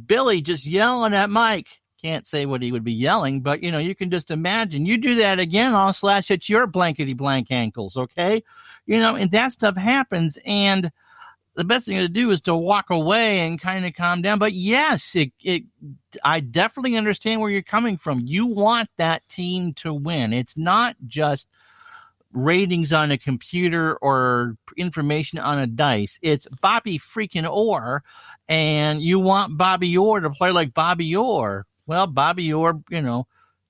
Billy just yelling at Mike. Can't say what he would be yelling, but, you can just imagine. You do that again, I'll slash at your blankety blank ankles, okay? And that stuff happens. And the best thing to do is to walk away and kind of calm down. But yes, I definitely understand where you're coming from. You want that team to win. It's not just ratings on a computer or information on a dice. It's Bobby freaking Orr, and you want Bobby Orr to play like Bobby Orr. Well, Bobby Orr,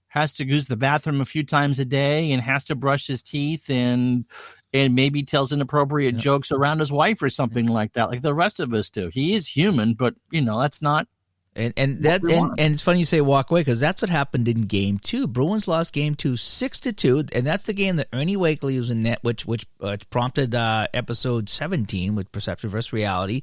has to use the bathroom a few times a day and has to brush his teeth and maybe tells inappropriate jokes around his wife or something like that, like the rest of us do. He is human, but that's not. And it's funny you say walk away because that's what happened in Game 2. Bruins lost Game 2 6-2, and that's the game that Ernie Wakely was in net, which prompted episode 17 with Perception versus Reality.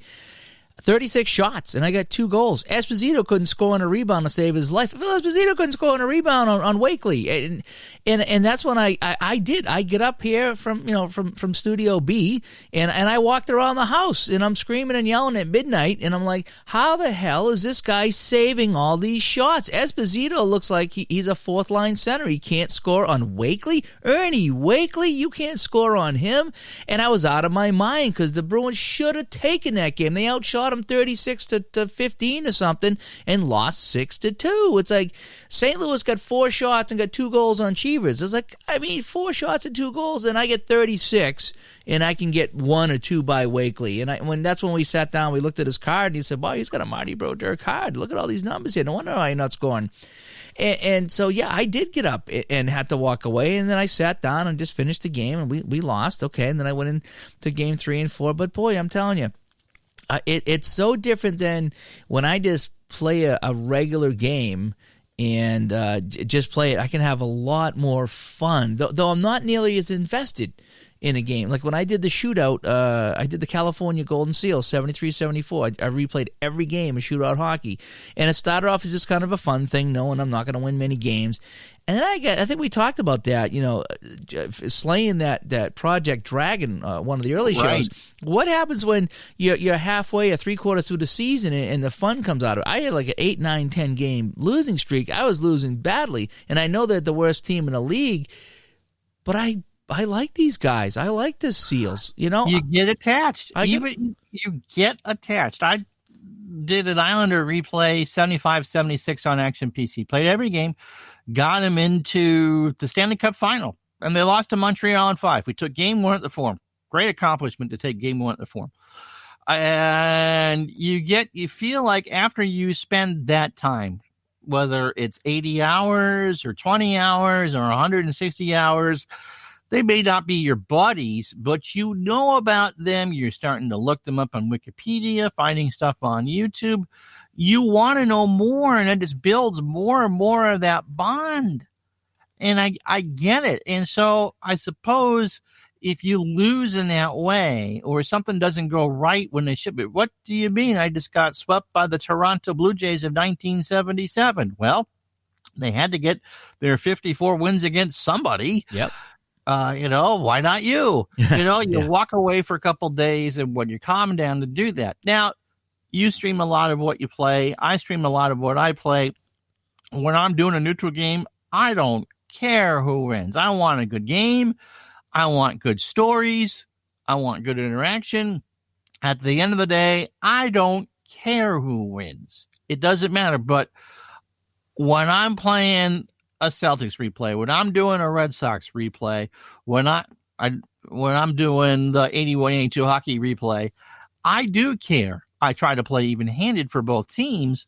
36 shots, and I got 2 goals. Esposito couldn't score on a rebound to save his life. Phil Esposito couldn't score on a rebound on Wakely, and that's when I did. I get up here from Studio B, and I walked around the house, and I'm screaming and yelling at midnight, and I'm like, how the hell is this guy saving all these shots? Esposito looks like he's a 4th-line center. He can't score on Wakely. Ernie Wakely, you can't score on him. And I was out of my mind because the Bruins should have taken that game. They outshot him 36-15 or something and lost 6-2. It's like St. Louis got 4 shots and got 2 goals on Cheevers. It's like, 4 shots and 2 goals, and I get 36, and I can get 1 or 2 by Wakely. And that's when we sat down, we looked at his card, and he said, "Boy, he's got a Marty Brodeur card. Look at all these numbers here. No wonder why you're not scoring." And so, yeah, I did get up and had to walk away, and then I sat down and just finished the game, and we lost. Okay, and then I went into Game 3 and 4. But, boy, I'm telling you, it's so different than when I just play a regular game and just play it. I can have a lot more fun, though I'm not nearly as invested in a game. Like when I did the shootout, I did the California Golden Seal, 73-74. I replayed every game of shootout hockey. And it started off as just kind of a fun thing, knowing I'm not going to win many games. And then I think we talked about that, slaying that Project Dragon, one of the early shows. Right. What happens when you're halfway or 3/4 through the season and the fun comes out of it? I had like an 8, 9, 10 game losing streak. I was losing badly, and I know they're the worst team in the league, but I like these guys. I like the Seals. You get attached. You get attached. did an Islander replay 75-76 on Action PC. Played every game, got them into the Stanley Cup final, and they lost to Montreal in 5. We took game 1 at the Forum. Great accomplishment to take game 1 at the Forum. And you feel like after you spend that time, whether it's 80 hours or 20 hours or 160 hours, they may not be your buddies, but you know about them. You're starting to look them up on Wikipedia, finding stuff on YouTube. You want to know more, and it just builds more and more of that bond. And I get it. And so I suppose if you lose in that way or something doesn't go right when they ship it, what do you mean? I just got swept by the Toronto Blue Jays of 1977. Well, they had to get their 54 wins against somebody. Yep. Why not you? You Yeah. walk away for a couple days, and when you calm down to do that. Now, you stream a lot of what you play. I stream a lot of what I play. When I'm doing a neutral game, I don't care who wins. I want a good game. I want good stories. I want good interaction. At the end of the day, I don't care who wins. It doesn't matter. But when I'm playing a Celtics replay, when I'm doing a Red Sox replay, when I'm doing the 81-82 hockey replay, I do care. I try to play even-handed for both teams,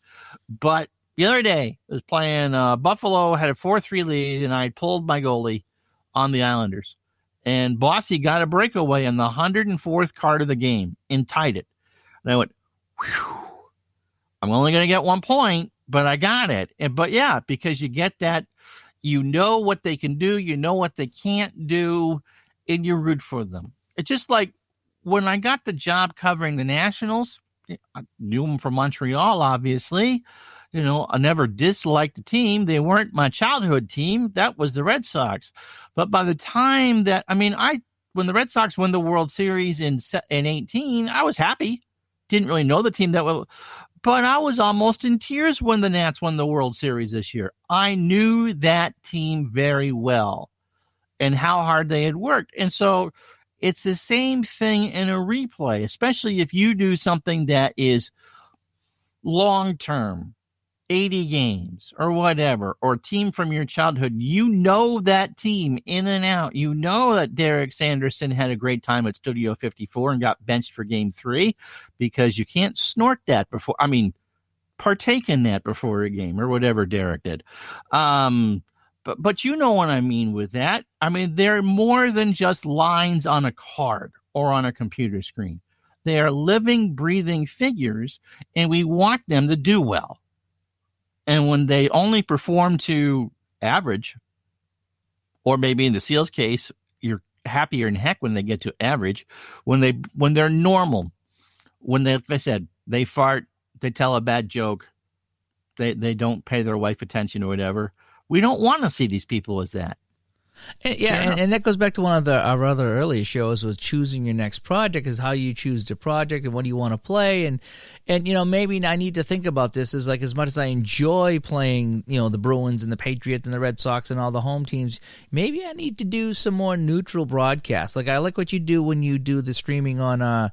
but the other day I was playing Buffalo, had a 4-3 lead, and I pulled my goalie on the Islanders. And Bossy got a breakaway in the 104th card of the game and tied it. And I went, whew, I'm only going to get 1 point, but I got it. But yeah, because you get that, you know what they can do, you know what they can't do, and you root for them. It's just like when I got the job covering the Nationals, I knew them from Montreal, obviously. I never disliked the team. They weren't my childhood team. That was the Red Sox. But by the time that, when the Red Sox won the World Series in 18, I was happy. Didn't really know the team that well. But I was almost in tears when the Nats won the World Series this year. I knew that team very well and how hard they had worked. And so it's the same thing in a replay, especially if you do something that is long-term, 80 games or whatever, or team from your childhood. You know that team in and out. You know that Derek Sanderson had a great time at Studio 54 and got benched for game 3 because you can't snort that before. Partake in that before a game or whatever Derek did. But you know what I mean with that. They're more than just lines on a card or on a computer screen. They are living, breathing figures, and we want them to do well. And when they only perform to average, or maybe in the Seals case, you're happier than heck when they get to average. When they're normal, when they, like I said, they fart, they tell a bad joke, they don't pay their wife attention or whatever. We don't want to see these people as that. And that goes back to one of our other earlier shows, was choosing your next project, is how you choose the project and what do you want to play. And maybe I need to think about this is like, as much as I enjoy playing, the Bruins and the Patriots and the Red Sox and all the home teams, maybe I need to do some more neutral broadcasts. Like I like what you do when you do the streaming on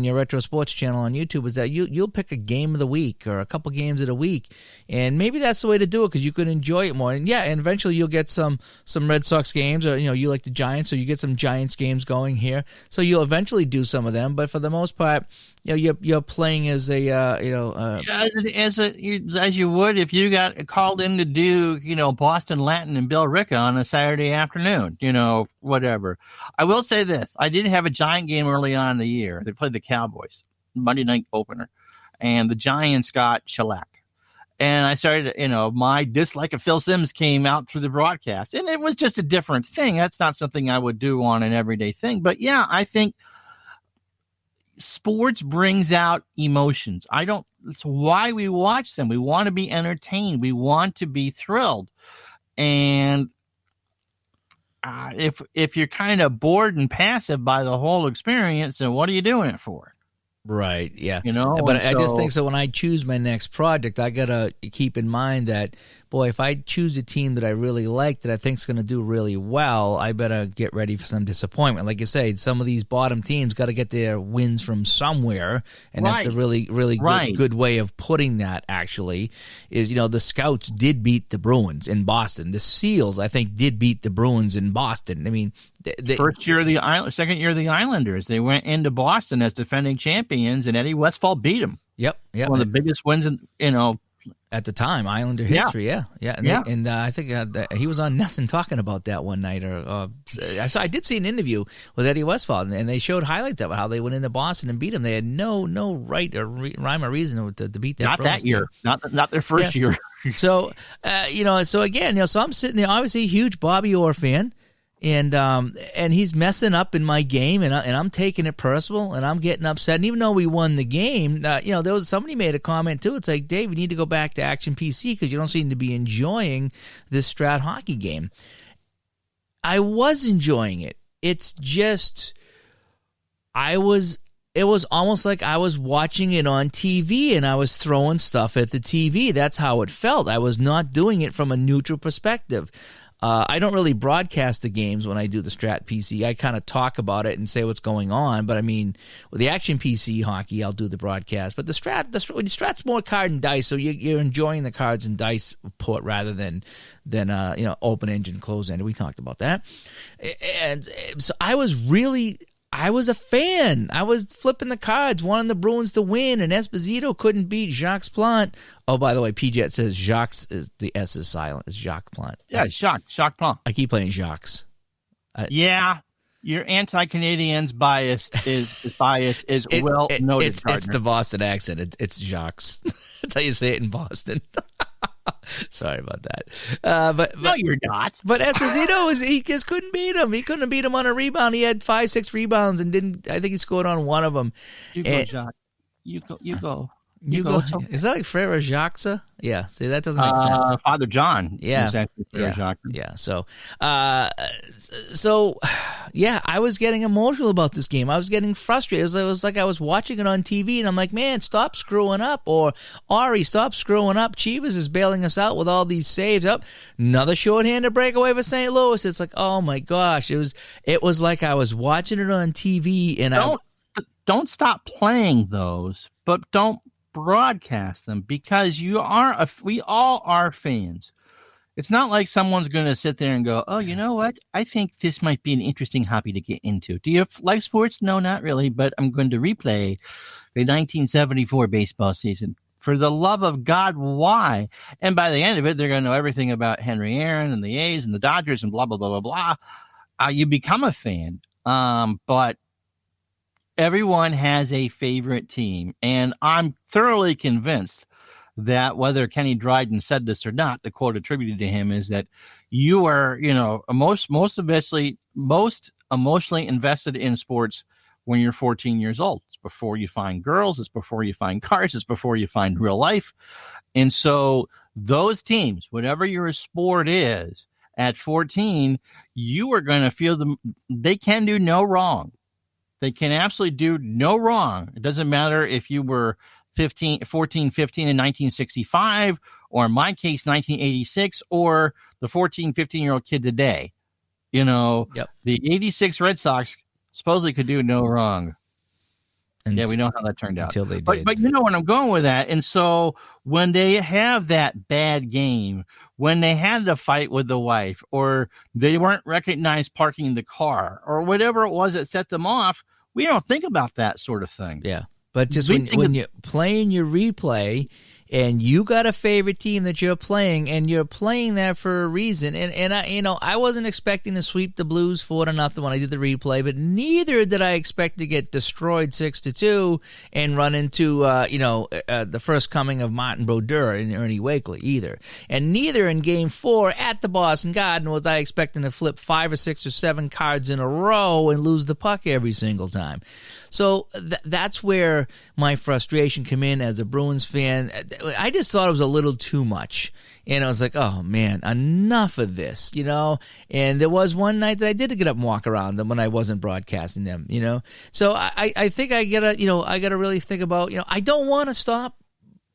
your Retro Sports channel on YouTube, is that you'll pick a game of the week or a couple games of the week. And maybe that's the way to do it because you could enjoy it more. And and eventually you'll get some Red Sox games, or you like the Giants, so you get some Giants games going here. So you'll eventually do some of them, but for the most part, you're playing as a as you would if you got called in to do Boston Latin and Bill Ricca on a Saturday afternoon, whatever. I will say this: I did have a Giant game early on in the year. They played the Cowboys, Monday night opener, and the Giants got shellacked. And I started, my dislike of Phil Simms came out through the broadcast. And it was just a different thing. That's not something I would do on an everyday thing. But, yeah, I think sports brings out emotions. It's why we watch them. We want to be entertained. We want to be thrilled. And if you're kind of bored and passive by the whole experience, then what are you doing it for? Right, yeah. And I just so- think so when I choose my next project, I got to keep in mind that, boy, if I choose a team that I really like, that I think is going to do really well, I better get ready for some disappointment. Like you say, some of these bottom teams got to get their wins from somewhere, and that's a really, really good way of putting that, actually, is, the Scouts did beat the Bruins in Boston. The Seals, I think, did beat the Bruins in Boston. I mean, second year of the Islanders, they went into Boston as defending champions, and Eddie Westfall beat them. Yep. One of the biggest wins in at the time, Islander history. Yeah. And I think he was on Nesson talking about that one night. I did see an interview with Eddie Westfall, and they showed highlights of how they went into Boston and beat him. They had no right or rhyme or reason to beat that. Not that year, not their first year. So so again, so I'm sitting there, obviously a huge Bobby Orr fan. And he's messing up in my game, and I'm taking it personal, and I'm getting upset. And even though we won the game, there was somebody made a comment too. It's like, Dave, you need to go back to Action PC because you don't seem to be enjoying this Strat hockey game. I was enjoying it. It's just it was almost like I was watching it on TV and I was throwing stuff at the TV. That's how it felt. I was not doing it from a neutral perspective. I don't really broadcast the games when I do the Strat PC. I kind of talk about it and say what's going on. But I mean, with the Action PC hockey, I'll do the broadcast. But the Strat's more card and dice, so you're enjoying the cards and dice port rather than open engine, close end. We talked about that, and so I was a fan. I was flipping the cards, wanting the Bruins to win, and Esposito couldn't beat Jacques Plante. Oh, by the way, PJet says Jacques the S is silent. It's Jacques Plante. Yeah, Jacques Plante. I keep playing Jacques. Your anti-Canadians bias is well noted. It's the Boston accent. It's Jacques. That's how you say it in Boston. Sorry about that. But no, you're not. But Esposito he just couldn't beat him. He couldn't beat him on a rebound. He had 5-6 rebounds and didn't. I think he scored on one of them. You go, Jacques. You go. Is that like Frere Jacques? Yeah. See, that doesn't make sense. Father John. Yeah. Yeah. So, I was getting emotional about this game. I was getting frustrated. It was like I was watching it on TV, and I'm like, man, stop screwing up. Or, Ari, stop screwing up. Chivas is bailing us out with all these saves. Up, another shorthanded breakaway for St. Louis. It's like, oh my gosh. It was like I was watching it on TV, and don't stop playing those, but don't broadcast them, because we all are fans. It's not like someone's going to sit there and go, oh, you know what? I think this might be an interesting hobby to get into. Do you like sports? No, not really, but I'm going to replay the 1974 baseball season. For the love of God, why? And by the end of it, they're going to know everything about Henry Aaron and the A's and the Dodgers and blah, blah, blah, blah, blah. You become a fan. But everyone has a favorite team, and I'm thoroughly convinced that whether Kenny Dryden said this or not, the quote attributed to him is that you are, most emotionally invested in sports when you're 14 years old. It's before you find girls, it's before you find cars, it's before you find real life. And so those teams, whatever your sport is, at 14, you are going to feel them. They can do no wrong. They can absolutely do no wrong. It doesn't matter if you were 14, 15 in 1965, or in my case, 1986, or the 14, 15-year-old kid today. Yep. The 86 Red Sox supposedly could do no wrong. We know how that turned out. Until they did. But you know where I'm going with that. And so when they have that bad game, when they had to fight with the wife, or they weren't recognized parking the car, or whatever it was that set them off, we don't think about that sort of thing. Yeah. But just when you're playing your replay and you got a favorite team that you're playing, and you're playing that for a reason. And I wasn't expecting to sweep the Blues 4-0 when I did the replay, but neither did I expect to get destroyed 6-2 and run into the first coming of Martin Brodeur and Ernie Wakely either. And neither in Game 4 at the Boston Garden was I expecting to flip 5 or 6 or 7 cards in a row and lose the puck every single time. So that's where my frustration came in as a Bruins fan. I just thought it was a little too much. And I was like, oh, man, enough of this, And there was one night that I did get up and walk around them when I wasn't broadcasting them, So I think I got to really think about, I don't want to stop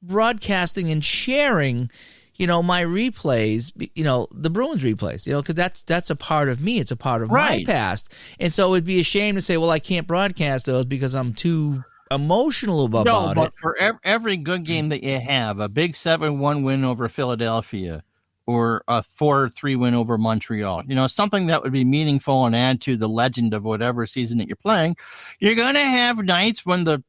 broadcasting and sharing, my replays, the Bruins replays, because that's a part of me. It's a part of my past. And so it'd be a shame to say, well, I can't broadcast those because I'm too emotional about it. For every good game that you have, a big 7-1 win over Philadelphia or a 4-3 win over Montreal, something that would be meaningful and add to the legend of whatever season that you're playing, you're going to have nights when the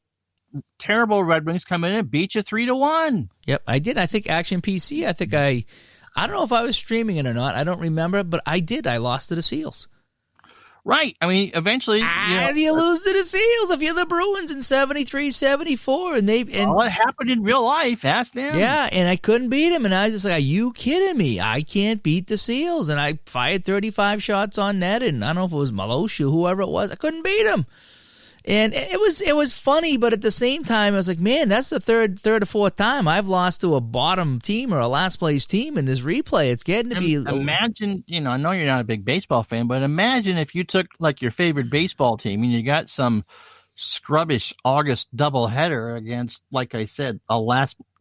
terrible Red Wings come in and beat you 3-1. Yep, I did. I think Action PC, I don't know if I was streaming it or not. I don't remember, but I did. I lost to the Seals. Right. I mean, eventually. How do you lose to the Seals if you're the Bruins in 73, 74? And it happened in real life. Ask them. Yeah, and I couldn't beat them. And I was just like, are you kidding me? I can't beat the Seals. And I fired 35 shots on net. And I don't know if it was Malosha, whoever it was. I couldn't beat them. And it was funny, but at the same time, I was like, man, that's the third or fourth time I've lost to a bottom team or a last place team in this replay. It's getting to be. Imagine, I know you're not a big baseball fan, but imagine if you took like your favorite baseball team and you got some scrubbish August doubleheader against, like I said,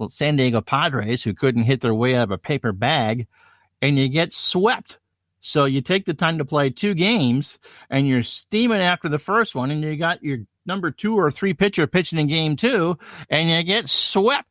San Diego Padres who couldn't hit their way out of a paper bag, and you get swept. So you take the time to play 2 games, and you're steaming after the first one, and you got your number 2 or 3 pitcher pitching in game 2, and you get swept.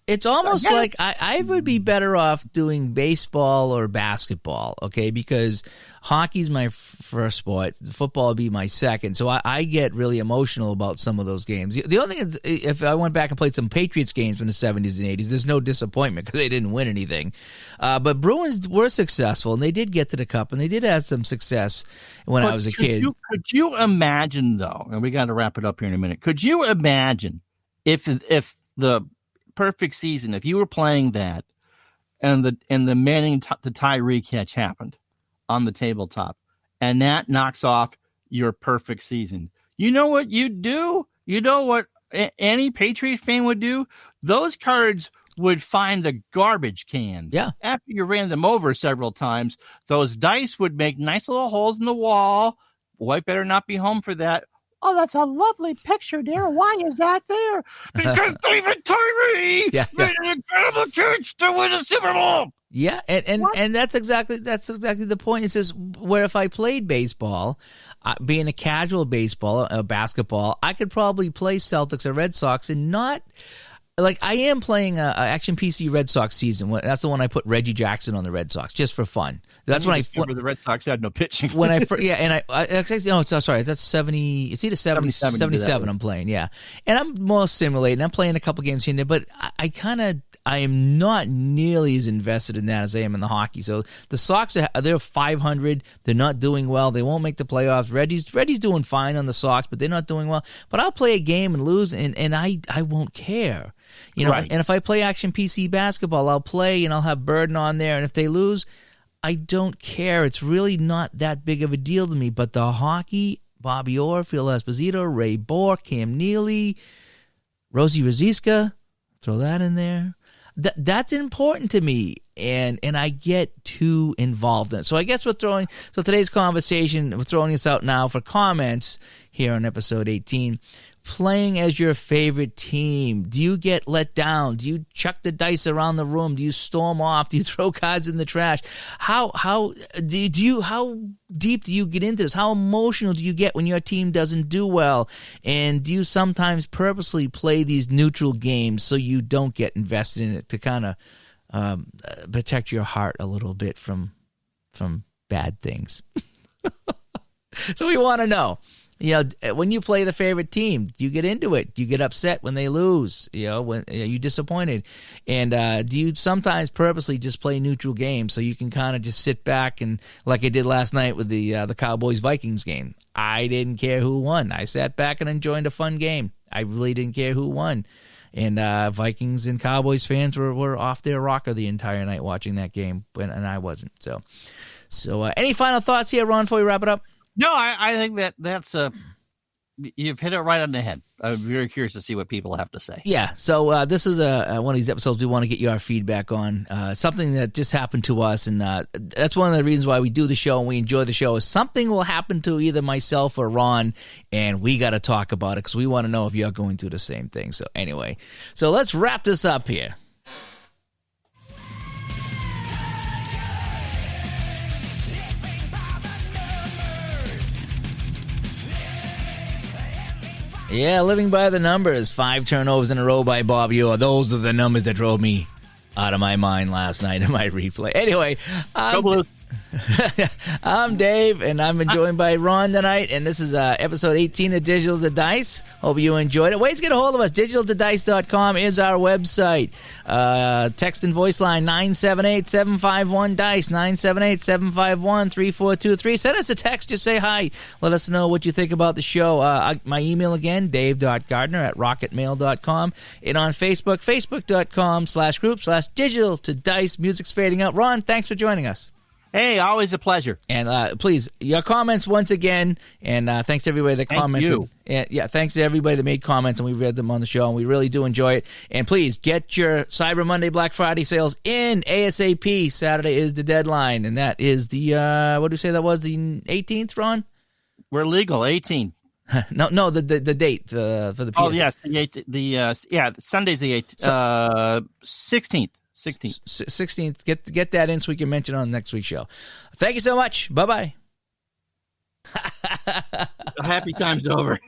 It's almost like I would be better off doing baseball or basketball, okay? Because hockey's my first sport. Football would be my second. So I get really emotional about some of those games. The only thing is, if I went back and played some Patriots games from the 70s and 80s, there's no disappointment because they didn't win anything. But Bruins were successful, and they did get to the Cup, and they did have some success when I was a kid. Could you imagine, though, and we got to wrap it up here in a minute, could you imagine if the perfect season, if you were playing that and the Manning to tie recatch happened on the tabletop and that knocks off your perfect season, you know what you'd do? You know what any Patriot fan would do? Those cards would find the garbage can. Yeah. After you ran them over several times, those dice would make nice little holes in the wall. Boy, better not be home for that. Oh, that's a lovely picture, dear. Why is that there? Because David Tyree made an incredible catch to win a Super Bowl. Yeah, and that's exactly the point. It says where if I played baseball, being a casual basketball, I could probably play Celtics or Red Sox and not. Like, I am playing a Action PC Red Sox season. That's the one I put Reggie Jackson on the Red Sox just for fun. That's when the Red Sox had no pitching. When I sorry, that's 70. It's either 77 I'm playing, yeah. And I'm more simulating. I'm playing a couple games here and there, but I am not nearly as invested in that as I am in the hockey. So the Sox they're 500. They're not doing well. They won't make the playoffs. Reggie's doing fine on the Sox, but they're not doing well. But I'll play a game and lose, and I won't care. Right. And if I play Action PC basketball, I'll play and I'll have Burden on there. And if they lose, I don't care. It's really not that big of a deal to me. But the hockey, Bobby Orr, Phil Esposito, Ray Bourque, Cam Neely, Rosie Rosiska, throw that in there. That's important to me, and I get too involved in it. So I guess today's conversation, we're throwing this out now for comments here on episode 18. Playing as your favorite team. Do you get let down? Do you chuck the dice around the room? Do you storm off? Do you throw cards in the trash? How deep do you get into this? How emotional do you get when your team doesn't do well? And do you sometimes purposely play these neutral games so you don't get invested in it to kind of protect your heart a little bit from bad things? So we want to know. When you play the favorite team, do you get into it? Do you get upset when they lose? When you disappointed? And do you sometimes purposely just play neutral games so you can kind of just sit back and, like I did last night with the Cowboys-Vikings game, I didn't care who won. I sat back and enjoyed a fun game. I really didn't care who won. And Vikings and Cowboys fans were off their rocker the entire night watching that game, and I wasn't. So any final thoughts here, Ron, before we wrap it up? No, I think that's you've hit it right on the head. I'm very curious to see what people have to say. Yeah, so this is one of these episodes we want to get your feedback on. Something that just happened to us, and that's one of the reasons why we do the show and we enjoy the show, is something will happen to either myself or Ron, and we got to talk about it because we want to know if you're going through the same thing. So anyway, so let's wrap this up here. Yeah, living by the numbers. 5 turnovers in a row by Bob Orr. Those are the numbers that drove me out of my mind last night in my replay. Anyway, I'm Dave, and I'm joined by Ron tonight, and this is episode 18 of Digital to Dice. Hope you enjoyed it. Ways to get a hold of us, digitaltodice.com is our website. Text and voice line 978-751-DICE, 978-751-3423. Send us a text, just say hi. Let us know what you think about the show. My email again, dave.gardner@rocketmail.com. And on Facebook, facebook.com/group/digital to dice. Music's fading out. Ron, thanks for joining us. Hey, always a pleasure. And please, your comments once again, and thanks to everybody that commented. You. And, thanks to everybody that made comments, and we read them on the show, and we really do enjoy it. And please, get your Cyber Monday, Black Friday sales in ASAP. Saturday is the deadline, and that is the, what do you say that was, the 18th, Ron? We're legal, 18. No, the date for the PS. Oh, yes, Sunday's the 18th, 16th. 16th. Get that in so we can mention it on next week's show. Thank you so much. Bye-bye. Happy time's over.